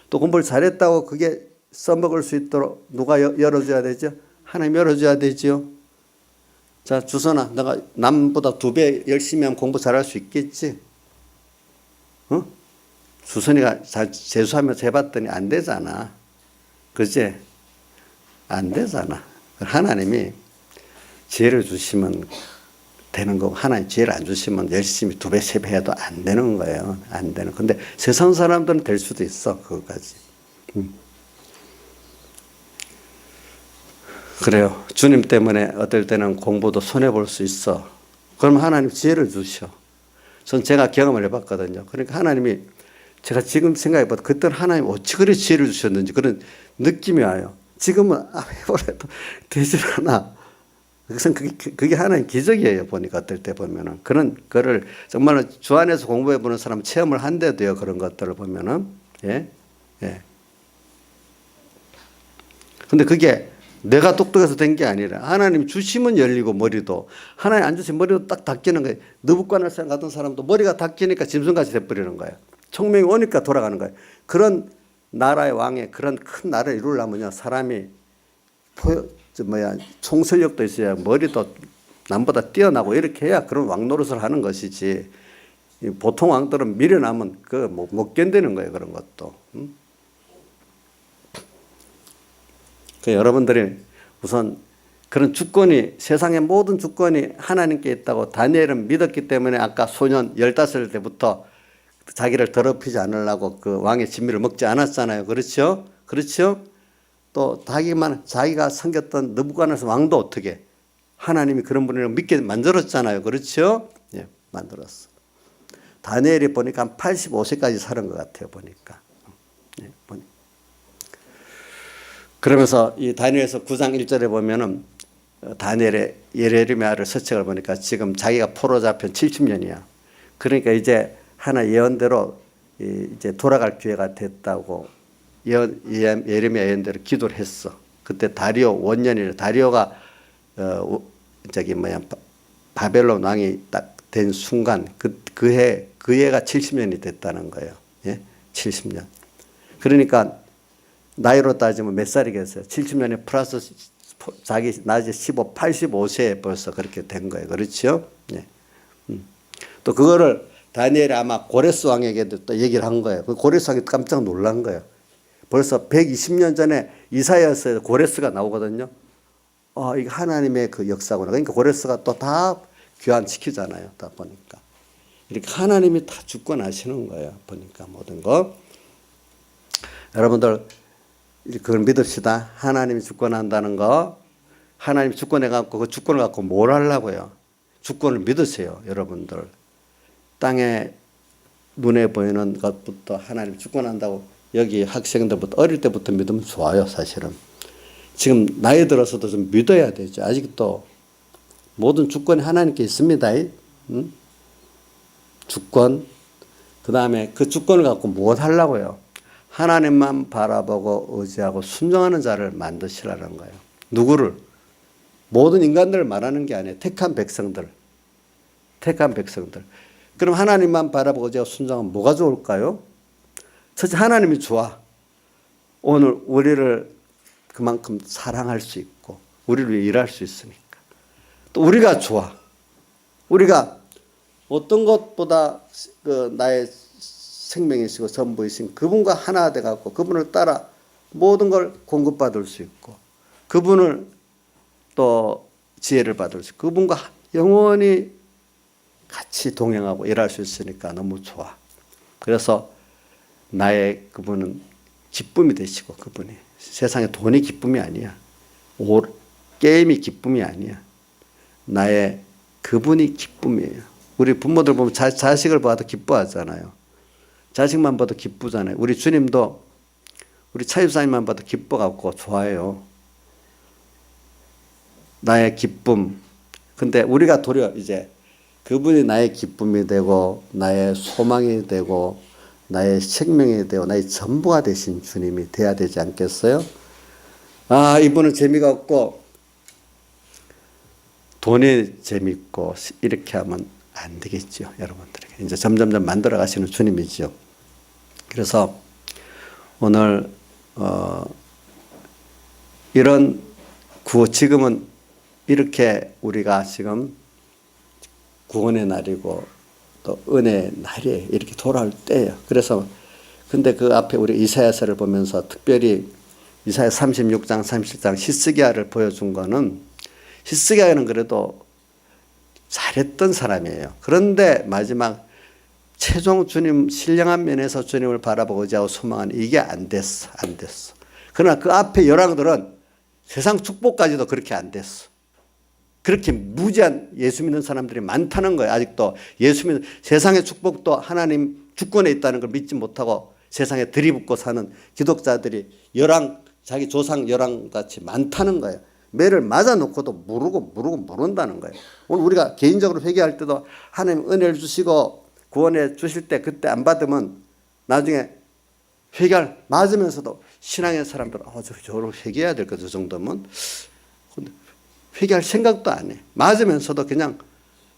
또 공부를 잘했다고 그게 써먹을 수 있도록 누가 열어줘야 되죠? 하나님 열어줘야 되죠. 자, 주선아, 내가 남보다 2배 열심히 하면 공부 잘할 수 있겠지? 주선이가 재수하면서 해봤더니 안 되잖아. 그지? 안 되잖아. 하나님이 지혜를 주시면 되는 거고 하나님 지혜를 안 주시면 열심히 2배, 3배 해도 안 되는 거예요. 안 되는. 근데 세상 사람들은 될 수도 있어. 그거까지. 그래요. 주님 때문에 어떨 때는 공부도 손해볼 수 있어. 그럼 하나님 지혜를 주셔. 전 제가 경험을 해봤거든요. 그러니까 하나님이 제가 지금 생각해봐도 그때는 하나님 어찌 그리 지혜를 주셨는지 그런 느낌이 와요. 지금은 해보래도 되질 않아. 그것은 그게 하나의 기적이에요. 보니까 어떨 때 보면은 그런 거를 정말로 주 안에서 공부해 보는 사람 체험을 한대도요. 그런 것들을 보면은 예, 예. 근데 그게 내가 똑똑해서 된 게 아니라 하나님 주시면 열리고 머리도 하나님 안 주시면 머리도 딱 닫히는 거예요. 느부갓네살 같은 사람도 머리가 닫히니까 짐승같이 돼버리는 거예요. 총명이 오니까 돌아가는 거예요. 그런 나라의 왕의 그런 큰 나라를 이루려면요 사람이 총설력도 있어야 머리도 남보다 뛰어나고 이렇게 해야 그런 왕 노릇을 하는 것이지 보통 왕들은 미련하면 못 견디는 거예요. 그런 것도. 여러분들이 우선 그런 주권이 세상의 모든 주권이 하나님께 있다고 다니엘은 믿었기 때문에 아까 소년 15살 때부터 자기를 더럽히지 않으려고 그 왕의 진미를 먹지 않았잖아요. 그렇죠? 그렇죠? 또 자기가 섬겼던 느부갓네살 왕도 어떻게 하나님이 그런 분을 믿게 만들었잖아요. 그렇죠? 예, 만들었어. 다니엘이 보니까 한 85세까지 사는 것 같아요. 보니까. 예, 보니까. 그러면서 이 다니엘서 9장 1절에 보면은 다니엘의 예레미야를 서책을 보니까 지금 자기가 포로 잡힌 70년이야. 그러니까 이제 하나 예언대로 이제 돌아갈 기회가 됐다고 예레미야 예언대로 기도를 했어. 그때 다리오 원년이래. 다리오가 바벨론 왕이 딱 된 순간 그 해가 70년이 됐다는 거예요. 예? 70년. 그러니까 나이로 따지면 몇 살이겠어요? 70년에 플러스 자기 나이 15, 85세에 벌써 그렇게 된 거예요. 그렇죠? 예. 또 그거를 다니엘이 아마 고레스 왕에게도 또 얘기를 한 거예요. 그 고레스 왕이 깜짝 놀란 거예요. 벌써 120년 전에 이사야서에 고레스가 나오거든요. 이게 하나님의 그 역사구나. 그러니까 고레스가 또 다 교환시키잖아요. 다 보니까. 이렇게 하나님이 다 주권하시는 거예요. 보니까 모든 거. 여러분들 그걸 믿읍시다. 하나님이 주권한다는 거. 하나님이 주권해갖고 그 주권을 갖고 뭘 하려고요. 주권을 믿으세요. 여러분들. 땅에 눈에 보이는 것부터 하나님이 주권한다고 여기 학생들부터 어릴 때부터 믿으면 좋아요. 사실은. 지금 나이 들어서도 좀 믿어야 되죠. 아직도 모든 주권이 하나님께 있습니다. 응? 주권. 그 다음에 그 주권을 갖고 뭘 하려고요. 하나님만 바라보고 의지하고 순종하는 자를 만드시라는 거예요. 누구를? 모든 인간들을 말하는 게 아니에요. 택한 백성들. 택한 백성들. 그럼 하나님만 바라보고 의지하고 순종하면 뭐가 좋을까요? 첫째 하나님이 좋아. 오늘 우리를 그만큼 사랑할 수 있고 우리를 위해 일할 수 있으니까. 또 우리가 좋아. 우리가 어떤 것보다 나의 생명이시고 전부이신 그분과 하나 돼갖고 그분을 따라 모든 걸 공급받을 수 있고 그분을 또 지혜를 받을 수 있고 그분과 영원히 같이 동행하고 일할 수 있으니까 너무 좋아. 그래서 나의 그분은 기쁨이 되시고 그분이 세상에 돈이 기쁨이 아니야. 게임이 기쁨이 아니야. 나의 그분이 기쁨이에요. 우리 부모들 보면 자식을 봐도 기뻐하잖아요. 자식만 봐도 기쁘잖아요. 우리 주님도 우리 차집사님만 봐도 기뻐갖고 좋아해요. 나의 기쁨. 근데 우리가 도리어 이제 그분이 나의 기쁨이 되고 나의 소망이 되고 나의 생명이 되고 나의 전부가 되신 주님이 돼야 되지 않겠어요? 이분은 재미가 없고 돈이 재밌고 이렇게 하면 안 되겠죠. 여러분들에게. 이제 점점점 만들어 가시는 주님이죠. 그래서 오늘 이런 지금은 이렇게 우리가 지금 구원의 날이고 또 은혜의 날이에요. 이렇게 돌아올 때예요. 그래서 근데 그 앞에 우리 이사야서를 보면서 특별히 이사야 36장 37장 히스기야를 보여준 거는 히스기야는 그래도 잘했던 사람이에요. 그런데 마지막 최종 주님 신령한 면에서 주님을 바라보고 의지하고 소망하는 이게 안 됐어. 안 됐어. 그러나 그 앞에 열왕들은 세상 축복까지도 그렇게 안 됐어. 그렇게 무지한 예수 믿는 사람들이 많다는 거예요. 아직도 예수 믿는 세상의 축복도 하나님 주권에 있다는 걸 믿지 못하고 세상에 들이붓고 사는 기독자들이 자기 조상 열왕같이 많다는 거예요. 매를 맞아놓고도 모른다는 거예요. 오늘 우리가 개인적으로 회개할 때도 하나님 은혜를 주시고 구원해 주실 때 그때 안 받으면 나중에 회개할 맞으면서도 신앙의 사람들은 저를 회개해야 될 거 저 정도면 회개할 생각도 안 해. 맞으면서도 그냥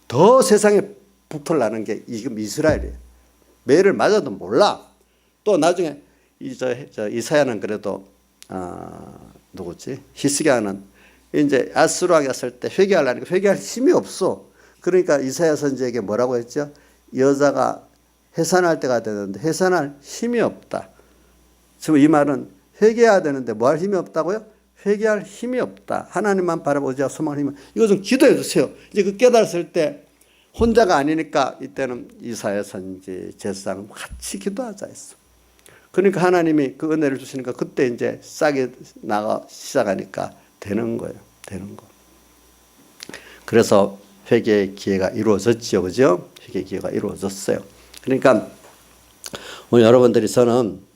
더 세상에 부풀 나는 게 지금 이스라엘이에요. 매를 맞아도 몰라. 또 나중에 이사야는 그래도 누구지? 히스기야는 이제 아수르 왕이 왔을 때 회개하려니까 회개할 힘이 없어. 그러니까 이사야 선지에게 뭐라고 했죠? 여자가 해산할 때가 되는데 해산할 힘이 없다. 지금 이 말은 회개해야 되는데 뭐 할 힘이 없다고요? 회개할 힘이 없다. 하나님만 바라보자 소망할 힘은. 이거 좀 기도해 주세요. 이제 그 깨달았을 때 혼자가 아니니까 이때는 이사야 선지 제사장 같이 기도하자 했어. 그러니까 하나님이 그 은혜를 주시니까 그때 이제 싹이 나가 시작하니까 되는 거예요. 되는 거. 그래서 회개의 기회가 이루어졌죠. 그죠? 회개의 기회가 이루어졌어요. 그러니까 오늘 여러분들이 저는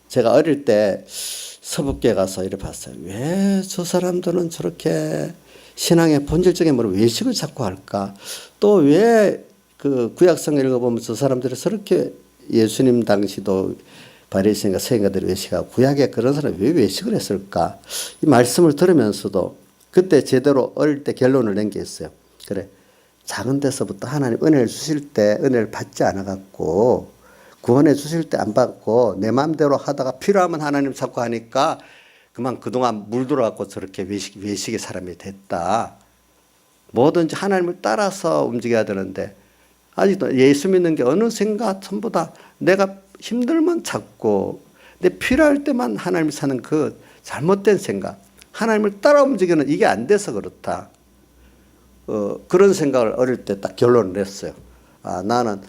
제가 어릴 때 서북교에 가서 이렇게 봤어요. 왜 저 사람들은 저렇게 신앙의 본질적인 뭐로 외식을 자꾸 할까? 또 왜 그 구약성을 읽어보면 저 사람들이 저렇게 예수님 당시도 바리새인과 서기관들이 외식하고 구약에 그런 사람이 왜 외식을 했을까? 이 말씀을 들으면서도 그때 제대로 어릴 때 결론을 낸 게 있어요. 그래, 작은 데서부터 하나님 은혜를 주실 때 은혜를 받지 않아갖고 구원해 주실 때 안 받고 내 마음대로 하다가 필요하면 하나님 찾고 하니까 그동안 물들어갖고 저렇게 외식의 사람이 됐다. 뭐든지 하나님을 따라서 움직여야 되는데 아직도 예수 믿는 게 어느샌가 전부 다 내가 힘들면 찾고 내 필요할 때만 하나님을 사는 그 잘못된 생각, 하나님을 따라 움직이는 이게 안 돼서 그렇다. 그런 생각을 어릴 때 딱 결론을 냈어요. 나는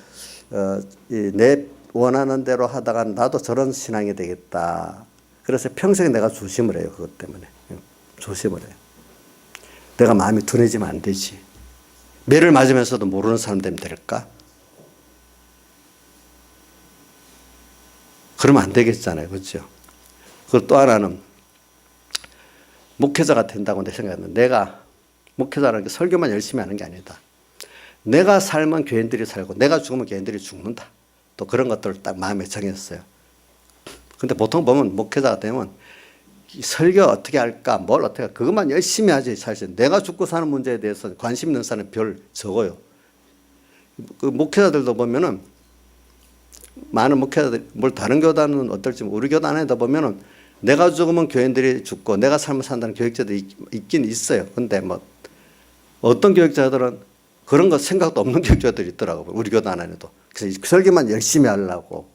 내 원하는 대로 하다가 나도 저런 신앙이 되겠다. 그래서 평생 내가 조심을 해요. 그것 때문에. 조심을 해요. 내가 마음이 둔해지면 안 되지. 매를 맞으면서도 모르는 사람 되면 될까? 그러면 안 되겠잖아요. 그렇죠? 그리고 또 하나는 목회자가 된다고 내 생각했는데 내가 목회자라는 게 설교만 열심히 하는 게 아니다. 내가 살면 교인들이 살고 내가 죽으면 교인들이 죽는다. 또 그런 것들을 딱 마음에 정했어요. 근데 보통 보면 목회자가 되면 설교 어떻게 할까, 뭘 어떻게 할까, 그것만 열심히 하지. 사실 내가 죽고 사는 문제에 대해서 관심 있는 사람이 별 적어요. 그 목회자들도 보면은 많은 목회자들, 뭘 다른 교단은 어떨지 우리 교단에도 보면은 내가 죽으면 교인들이 죽고 내가 삶을 산다는 교육자들이 있긴 있어요. 근데 뭐 어떤 교육자들은 그런 거 생각도 없는 교육자들이 있더라고요. 우리 교단 안에도. 그래서 설교만 열심히 하려고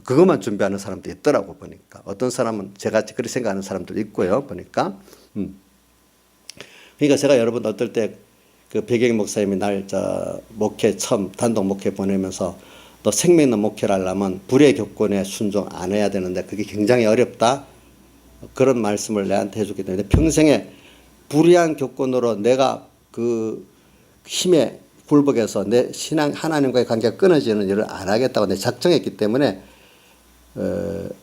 그것만 준비하는 사람도 있더라고 보니까. 어떤 사람은 제같이 그렇게 생각하는 사람도 있고요. 보니까. 그러니까 제가 여러분 어떨 때 그 배경 목사님이 날 목회 처음 단독 목회 보내면서 너 생명 있는 목회를 하려면 불의 교권에 순종 안 해야 되는데 그게 굉장히 어렵다. 그런 말씀을 내한테 해주기 때문에 평생에 불의한 교권으로 내가 그 힘에 굴복해서 내 신앙 하나님과의 관계가 끊어지는 일을 안 하겠다고 내 작정했기 때문에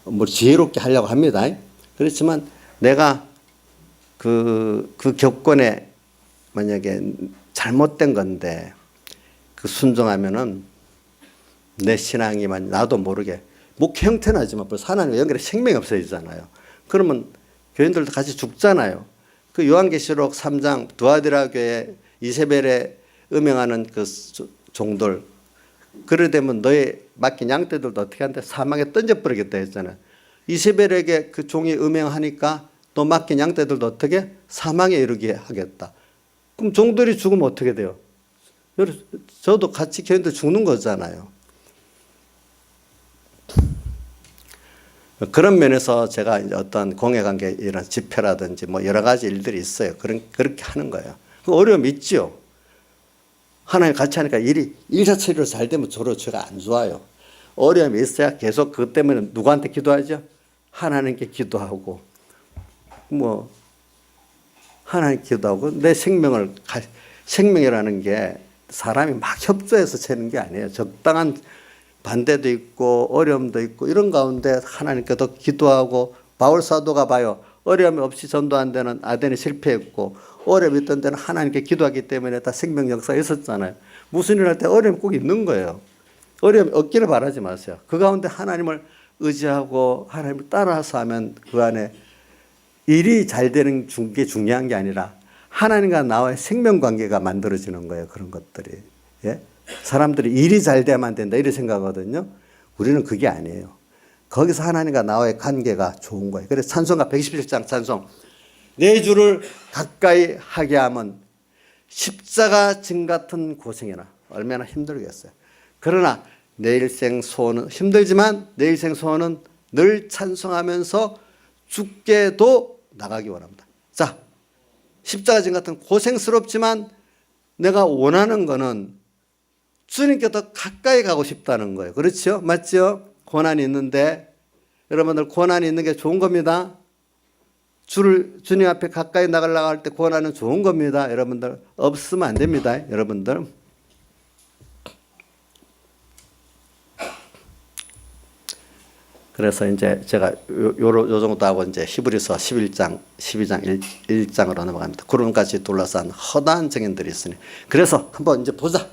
뭐 지혜롭게 하려고 합니다. 그렇지만 내가 그 교권에 만약에 잘못된 건데 그 순종하면은 내 신앙이만 나도 모르게 목회 형태는 하지만 벌써 하나님과 연결해 생명이 없어지잖아요. 그러면 교인들도 같이 죽잖아요. 그 요한계시록 3장 두아디라 교회 이세벨에 음행하는 그 종들 그래 되면 너의 맡긴 양떼들도 어떻게 한대? 사망에 던져버리겠다 했잖아요. 이세벨에게 그 종이 음행하니까 또 맡긴 양떼들도 어떻게? 사망에 이르게 하겠다. 그럼 종들이 죽으면 어떻게 돼요? 저도 같이 교인들 죽는 거잖아요. 그런 면에서 제가 이제 어떤 공예관계 이런 집회라든지 뭐 여러 가지 일들이 있어요. 그렇게 하는 거예요. 그 어려움이 있죠. 하나님 같이 하니까 일사천리로 잘 되면 저로 제가 안 좋아요. 어려움이 있어야 계속 그것 때문에 누구한테 기도하죠? 하나님께 기도하고 하나님 기도하고 내 생명이라는 게 사람이 막 협조해서 채는 게 아니에요. 적당한 반대도 있고 어려움도 있고 이런 가운데 하나님께 더 기도하고 바울 사도가 봐요. 어려움 없이 전도한 데는 아덴이 실패했고 어려움이 있던 데는 하나님께 기도하기 때문에 다 생명 역사가 있었잖아요. 무슨 일 할 때 어려움이 꼭 있는 거예요. 어려움이 없기를 바라지 마세요. 그 가운데 하나님을 의지하고 하나님을 따라서 하면 그 안에 일이 잘 되는 게 중요한 게 아니라 하나님과 나와의 생명 관계가 만들어지는 거예요. 그런 것들이. 예? 사람들이 일이 잘 되면 된다 이렇게 생각하거든요. 우리는 그게 아니에요. 거기서 하나님과 나와의 관계가 좋은 거예요. 그래서 찬송가 127장 찬송. 내 주를 가까이 하게 하면 십자가 진 같은 고생이나 얼마나 힘들겠어요. 그러나 내 일생 소원은 힘들지만 내 일생 소원은 늘 찬송하면서 죽게도 나가기 원합니다. 자, 십자가 진 같은 고생스럽지만 내가 원하는 거는 주님께 더 가까이 가고 싶다는 거예요. 그렇죠? 맞죠? 고난이 있는데 여러분들 고난이 있는 게 좋은 겁니다. 주님 앞에 가까이 나가려고 할 때 고난은 좋은 겁니다. 여러분들 없으면 안 됩니다. 여러분들. 그래서 이제 제가 요 정도 하고 이제 히브리서 11장, 12장, 1장으로 넘어갑니다. 구름같이 둘러싼 허다한 증인들이 있으니. 그래서 한번 이제 보자.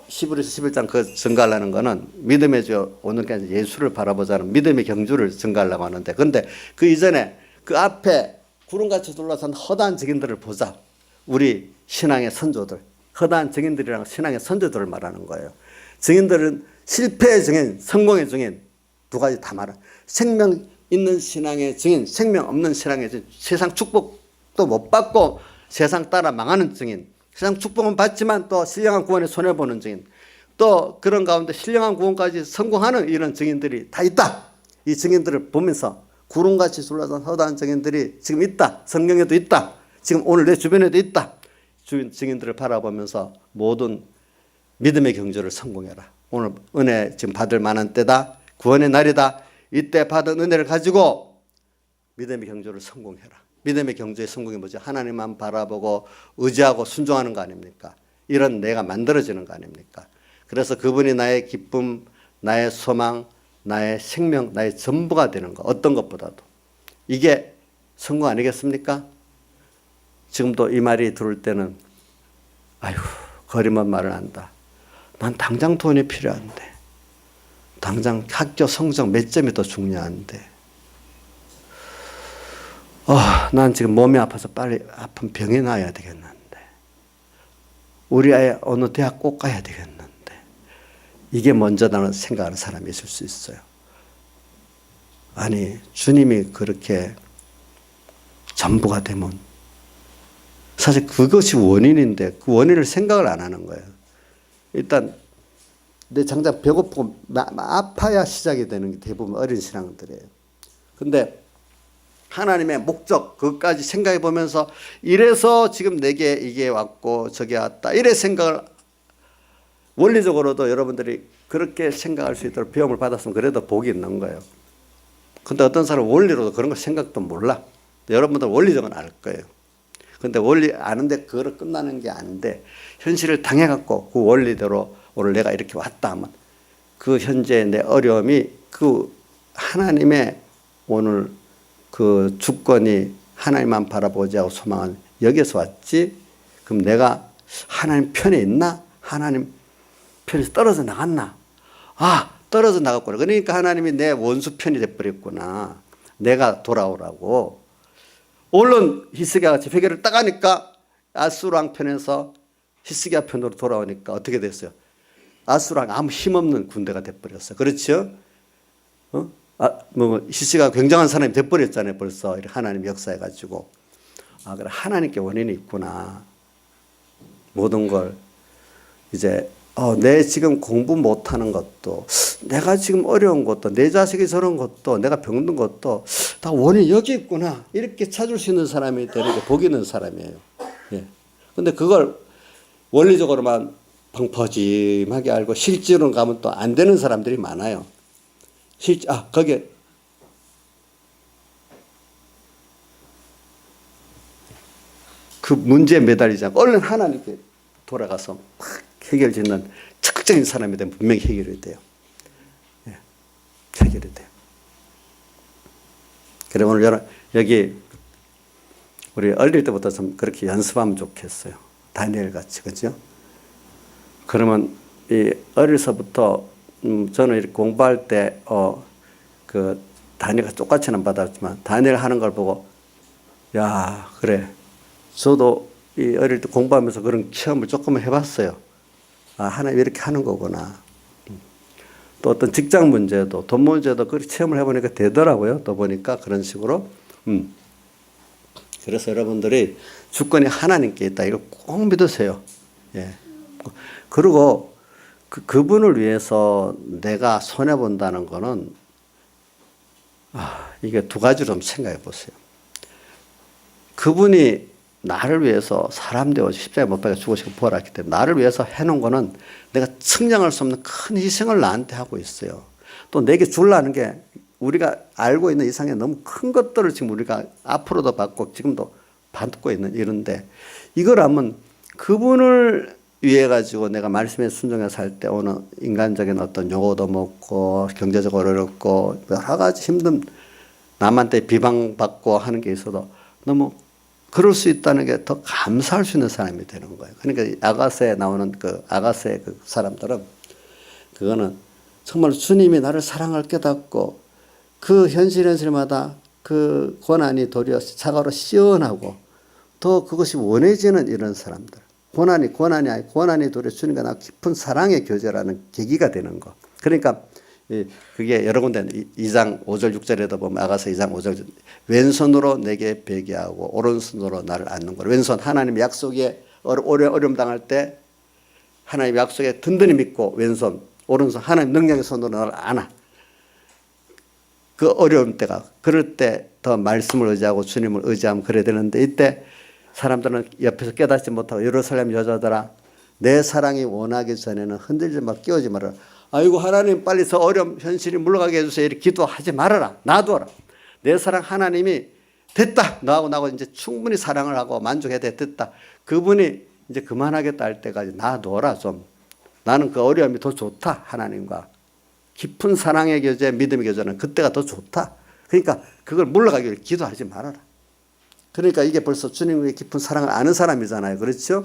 히브리서 11장 그 증가하려는 거는 믿음의 주 오늘까지 예수를 바라보자는 믿음의 경주를 증가하려고 하는데, 그런데 그 이전에 그 앞에 구름같이 둘러싼 허다한 증인들을 보자. 우리 신앙의 선조들, 허다한 증인들이랑 신앙의 선조들을 말하는 거예요. 증인들은 실패의 증인, 성공의 증인 두 가지 다 말해. 생명 있는 신앙의 증인, 생명 없는 신앙의 증인, 세상 축복도 못 받고 세상 따라 망하는 증인, 세상 축복은 받지만 또 신령한 구원에 손해보는 증인, 또 그런 가운데 신령한 구원까지 성공하는 이런 증인들이 다 있다. 이 증인들을 보면서 구름같이 둘러싼 허다한 증인들이 지금 있다. 성경에도 있다. 지금 오늘 내 주변에도 있다. 증인들을 바라보면서 모든 믿음의 경주를 성공해라. 오늘 은혜 지금 받을 만한 때다. 구원의 날이다. 이때 받은 은혜를 가지고 믿음의 경주를 성공해라. 믿음의 경주의 성공이 뭐죠? 하나님만 바라보고 의지하고 순종하는 거 아닙니까? 이런 내가 만들어지는 거 아닙니까? 그래서 그분이 나의 기쁨, 나의 소망, 나의 생명, 나의 전부가 되는 거. 어떤 것보다도. 이게 성공 아니겠습니까? 지금도 이 말이 들을 때는 아이고 거리먼 말을 한다. 난 당장 돈이 필요한데, 당장 학교 성적 몇 점이 더 중요한데, 난 지금 몸이 아파서 빨리 아픈 병에 나아야 되겠는데, 우리 아이 어느 대학 꼭 가야 되겠는데, 이게 먼저라는 생각하는 사람이 있을 수 있어요. 아니 주님이 그렇게 전부가 되면 사실 그것이 원인인데 그 원인을 생각을 안 하는 거예요. 일단 내 장작 배고프고 아파야 시작이 되는 게 대부분 어린 신앙들이에요. 근데 하나님의 목적 그것까지 생각해 보면서 이래서 지금 내게 이게 왔고 저게 왔다 이래 생각을 원리적으로도 여러분들이 그렇게 생각할 수 있도록 배움을 받았으면 그래도 복이 있는 거예요. 근데 어떤 사람은 원리로도 그런 걸 생각도 몰라. 여러분들 원리적으로는 알 거예요. 근데 원리 아는데 그거로 끝나는 게 아닌데 현실을 당해갖고 그 원리대로 오늘 내가 이렇게 왔다 하면 그 현재 내 어려움이 그 하나님의 오늘 그 주권이 하나님만 바라보지 하고 소망은 여기서 왔지. 그럼 내가 하나님 편에 있나? 하나님 편에서 떨어져 나갔나? 떨어져 나갔구나. 그러니까 하나님이 내 원수 편이 돼버렸구나. 내가 돌아오라고. 얼른 히스기야 같이 회개를 딱 하니까 아수르왕 편에서 히스기야 편으로 돌아오니까 어떻게 됐어요? 아수르왕 아무 힘없는 군대가 돼버렸어요. 그렇죠? 히스기야가 굉장한 사람이 돼버렸잖아요. 벌써 하나님 역사해가지고. 그래 하나님께 원인이 있구나. 모든 걸 이제 내 지금 공부 못하는 것도, 내가 지금 어려운 것도, 내 자식이 저런 것도, 내가 병든 것도 다 원인이 여기 있구나. 이렇게 찾을 수 있는 사람이 되는 게 복 있는 사람이에요. 예. 근데 그걸 원리적으로만 펑퍼짐하게 알고 실제로는 가면 또 안 되는 사람들이 많아요. 거기에 그 문제에 매달리지 않고 얼른 하나님께 돌아가서 막 해결 짓는 적극적인 사람이 되면 분명히 해결이 돼요. 예, 해결이 돼요. 그래 오늘 여기 우리 어릴 때부터 좀 그렇게 연습하면 좋겠어요. 다니엘 같이, 그죠? 그러면 이 어려서부터 저는 이렇게 공부할 때 그 다니엘과 똑같이는 받았지만 다니엘 하는 걸 보고 야 그래 저도 이 어릴 때 공부하면서 그런 체험을 조금 해봤어요. 아 하나님 이렇게 하는 거구나. 또 어떤 직장 문제도 돈 문제도 그렇게 체험을 해보니까 되더라고요. 또 보니까 그런 식으로. 그래서 여러분들이 주권이 하나님께 있다. 이거 꼭 믿으세요. 예. 그리고 그분을 위해서 내가 손해본다는 거는 이게 두 가지로 좀 생각해 보세요. 그분이 나를 위해서 사람 되어 십자가에 못 박혀 죽으시고 부활했기 때문에 나를 위해서 해놓은 거는 내가 측량할 수 없는 큰 희생을 나한테 하고 있어요. 또 내게 주려는 게 우리가 알고 있는 이상의 너무 큰 것들을 지금 우리가 앞으로도 받고 지금도 받고 있는 이런데 이걸 하면 그분을 위해 가지고 내가 말씀에 순종해서 살 때 오는 인간적인 어떤 요구도 먹고 경제적으로 어렵고 여러 가지 힘든 남한테 비방받고 하는 게 있어도 너무 그럴 수 있다는 게 더 감사할 수 있는 사람이 되는 거예요. 그러니까 아가서에 나오는 그 아가서의 그 사람들은 그거는 정말 주님이 나를 사랑할 깨닫고 그 현실마다 그 고난이 도리어 차가로 시원하고 더 그것이 원해지는 이런 사람들. 고난이 아니 고난이 도리어 주님과 나 깊은 사랑의 교제라는 계기가 되는 거. 그러니까 그게 여러 군데 2장 5절 6절에도 보면 아가서 2장 5절 왼손으로 내게 베개하고 오른손으로 나를 안는 거. 왼손 하나님 약속에 어려움 당할 때 하나님 약속에 든든히 믿고 왼손 오른손 하나님 능력의 손으로 나를 안아. 그 어려움 때가 그럴 때 더 말씀을 의지하고 주님을 의지하면 그래야 되는데 이때 사람들은 옆에서 깨닫지 못하고 예루살렘 여자들아 내 사랑이 원하기 전에는 흔들지 마 끼우지 말아라. 아이고 하나님 빨리 저 어려움 현실이 물러가게 해주세요. 이렇게 기도하지 말아라. 놔둬라. 내 사랑 하나님이 됐다. 너하고 나하고 이제 충분히 사랑을 하고 만족해야 돼. 됐다. 그분이 이제 그만하겠다 할 때까지 놔둬라 좀. 나는 그 어려움이 더 좋다. 하나님과 깊은 사랑의 교제 믿음의 교제는 그때가 더 좋다. 그러니까 그걸 물러가기 위해 기도하지 말아라. 그러니까 이게 벌써 주님의 깊은 사랑을 아는 사람이잖아요. 그렇죠?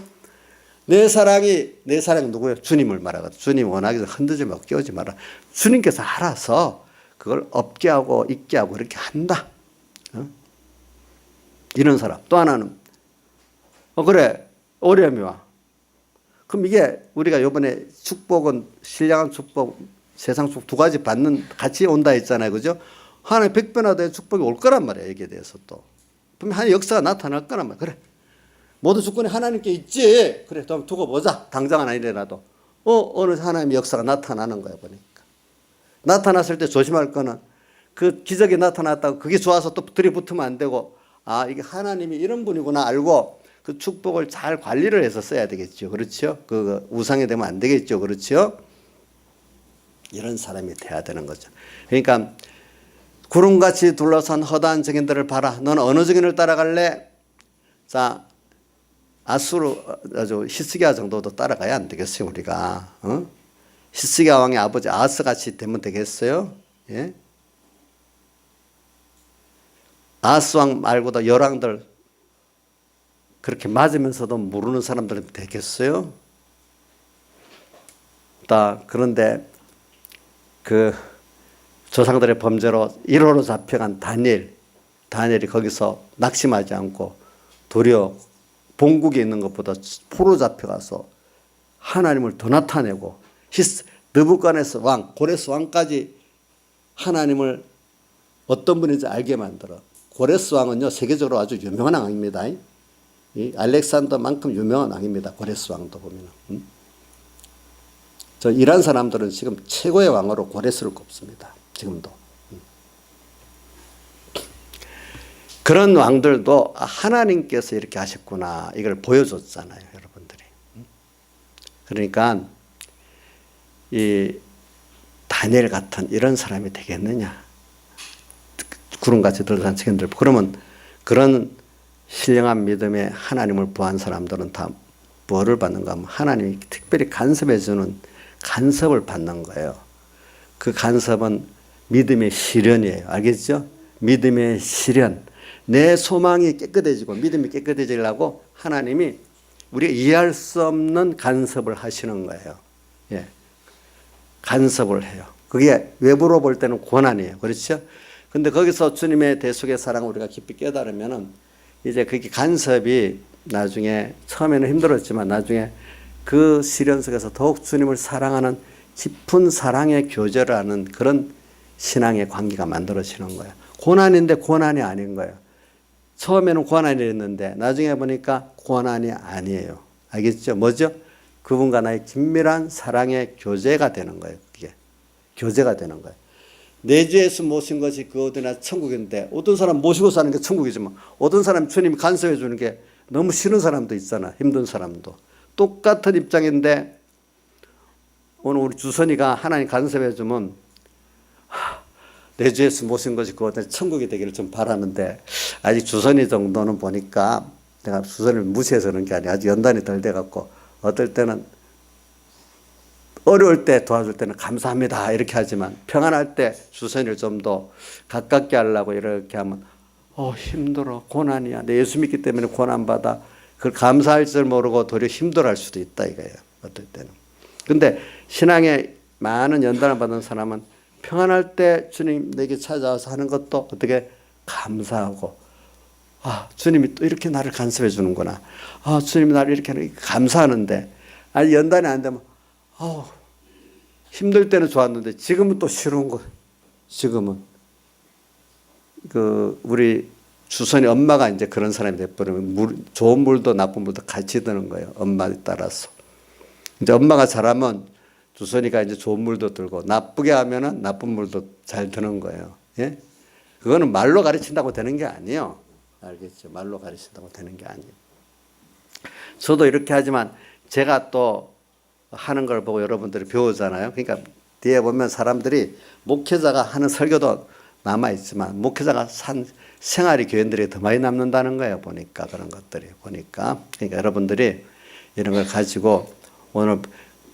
내 사랑이 누구예요? 주님을 말하거든. 주님 원하기 전에 흔들지 말고 끼우지 마라. 주님께서 알아서 그걸 없게 하고 있게 하고 그렇게 한다. 이런 사람. 또 하나는 그래 어려움이 와. 그럼 이게 우리가 이번에 축복은 신령한 축복 세상 축복 두 가지 받는 같이 온다 했잖아요. 그죠? 하나님 백변화된 축복이 올 거란 말이에요. 여기에 대해서 또. 그럼 하나님 역사가 나타날 거란 말이에요. 그래. 모든 주권이 하나님께 있지. 그래, 좀 두고 보자. 당장은 아니더라도. 어느 하나님의 역사가 나타나는 거야, 보니까. 나타났을 때 조심할 거는 그 기적이 나타났다고 그게 좋아서 또 들이붙으면 안 되고, 이게 하나님이 이런 분이구나 알고 그 축복을 잘 관리를 해서 써야 되겠죠. 그렇죠? 그 우상이 되면 안 되겠죠. 그렇죠? 이런 사람이 돼야 되는 거죠. 그러니까 구름같이 둘러싼 허다한 증인들을 봐라. 너는 어느 증인을 따라갈래? 자, 아수르 아주 히스기야 정도도 따라가야 안 되겠어요 우리가. 히스기야 왕의 아버지 아하스 같이 되면 되겠어요? 예? 아하스 왕 말고도 열왕들 그렇게 맞으면서도 모르는 사람들은 되겠어요? 그런데 그 조상들의 범죄로 1호로 잡혀간 다니엘이 거기서 낙심하지 않고 도리어 본국에 있는 것보다 포로 잡혀가서 하나님을 더 나타내고 느부갓네살 왕, 고레스 왕까지 하나님을 어떤 분인지 알게 만들어. 고레스 왕은요 세계적으로 아주 유명한 왕입니다. 이 알렉산더만큼 유명한 왕입니다. 고레스 왕도 보면은. 저 이란 사람들은 지금 최고의 왕으로 고레스를 꼽습니다. 지금도. 그런 왕들도 하나님께서 이렇게 하셨구나 이걸 보여줬잖아요. 여러분들이. 그러니까 이 다니엘 같은 이런 사람이 되겠느냐. 구름같이 들어간 증인들. 그러면 그런 신령한 믿음에 하나님을 구한 사람들은 다 뭐를 받는가 하면 하나님이 특별히 간섭해 주는 간섭을 받는 거예요. 그 간섭은 믿음의 시련이에요. 알겠죠? 믿음의 시련. 내 소망이 깨끗해지고 믿음이 깨끗해지려고 하나님이 우리가 이해할 수 없는 간섭을 하시는 거예요. 예. 간섭을 해요. 그게 외부로 볼 때는 고난이에요. 그렇죠? 근데 거기서 주님의 대속의 사랑을 우리가 깊이 깨달으면은 이제 그게 간섭이 나중에 처음에는 힘들었지만 나중에 그 시련 속에서 더욱 주님을 사랑하는 깊은 사랑의 교제를 하는 그런 신앙의 관계가 만들어지는 거예요. 고난인데 고난이 아닌 거예요. 처음에는 고난이었는데 나중에 보니까 고난이 아니에요. 알겠죠? 뭐죠? 그분과 나의 긴밀한 사랑의 교제가 되는 거예요. 그게 교제가 되는 거예요. 내 주 예수 모신 것이 그 어디나 천국인데 어떤 사람 모시고 사는 게 천국이지만 어떤 사람 주님이 간섭해 주는 게 너무 싫은 사람도 있잖아. 힘든 사람도. 똑같은 입장인데 오늘 우리 주선이가 하나님 간섭해 주면 내 주 예수 모신 것이 그 어디나 천국이 되기를 좀 바라는데 아직 주선이 정도는 보니까 내가 주선을 무시해서 그런 게 아니야. 아직 연단이 덜 돼갖고 어떨 때는 어려울 때 도와줄 때는 감사합니다 이렇게 하지만 평안할 때 주선이를 좀 더 가깝게 하려고 이렇게 하면 힘들어 고난이야 내 예수 믿기 때문에 고난받아 그걸 감사할 줄 모르고 도리어 힘들어할 수도 있다 이거예요. 어떨 때는. 근데 신앙에 많은 연단을 받은 사람은 평안할 때 주님 내게 찾아와서 하는 것도 어떻게 감사하고 주님이 또 이렇게 나를 간섭해 주는구나. 주님이 나를 이렇게 하는 감사하는데 연단이 안 되면 힘들 때는 좋았는데 지금은 또 싫은 거. 지금은 우리 주선이 엄마가 이제 그런 사람이 돼버리면 좋은 물도 나쁜 물도 같이 드는 거예요. 엄마에 따라서. 이제 엄마가 잘하면 주선이가 이제 좋은 물도 들고 나쁘게 하면은 나쁜 물도 잘 드는 거예요. 예? 그거는 말로 가르친다고 되는 게 아니에요. 알겠죠? 말로 가르친다고 되는 게 아니에요. 저도 이렇게 하지만 제가 또 하는 걸 보고 여러분들이 배우잖아요. 그러니까 뒤에 보면 사람들이 목회자가 하는 설교도 남아있지만 목회자가 산 생활이 교인들이 더 많이 남는다는 거예요. 보니까 그런 것들이 보니까. 그러니까 여러분들이 이런 걸 가지고 오늘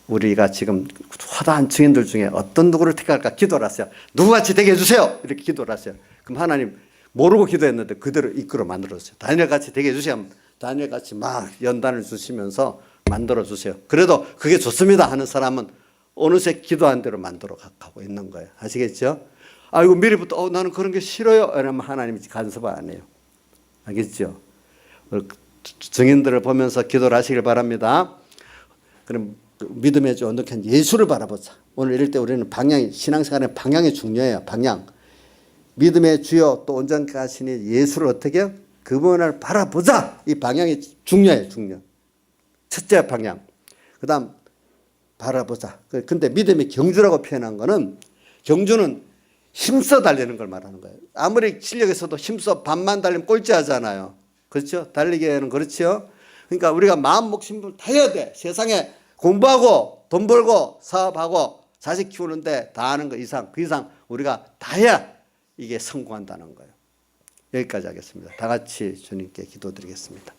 우리가 지금 화다한 증인들 중에 어떤 누구를 택할까 기도를 하세요. 누구같이 되게 해주세요. 이렇게 기도를 하세요. 그럼 하나님 모르고 기도했는데 그대로 이끌어 만들어주세요. 다니엘같이 되게 해주세요. 다니엘같이 막 연단을 주시면서 만들어주세요. 그래도 그게 좋습니다 하는 사람은 어느새 기도한 대로 만들어 가고 있는 거예요. 아시겠죠? 이거 미리부터 나는 그런 게 싫어요. 이러면 하나님이 간섭 안 해요. 알겠죠? 증인들을 보면서 기도를 하시길 바랍니다. 그럼 믿음의 주 언덕한 예수를 바라보자. 오늘 이럴 때 우리는 방향이 신앙생활의 방향이 중요해요. 방향. 믿음의 주요 또 온전케 하시니 예수를 어떻게 해요? 그분을 바라보자. 이 방향이 중요해요. 중요. 첫째 방향. 그 다음 바라보자. 근데 믿음의 경주라고 표현한 거는 경주는 힘써 달리는 걸 말하는 거예요. 아무리 실력이 있어도 힘써 반만 달리면 꼴찌 하잖아요. 그렇죠? 달리기에는 그렇죠. 그러니까 우리가 마음 먹심을 다 해야 돼. 세상에 공부하고 돈 벌고 사업하고 자식 키우는데 다 하는 거 이상 그 이상 우리가 다 해야 이게 성공한다는 거예요. 여기까지 하겠습니다. 다 같이 주님께 기도드리겠습니다.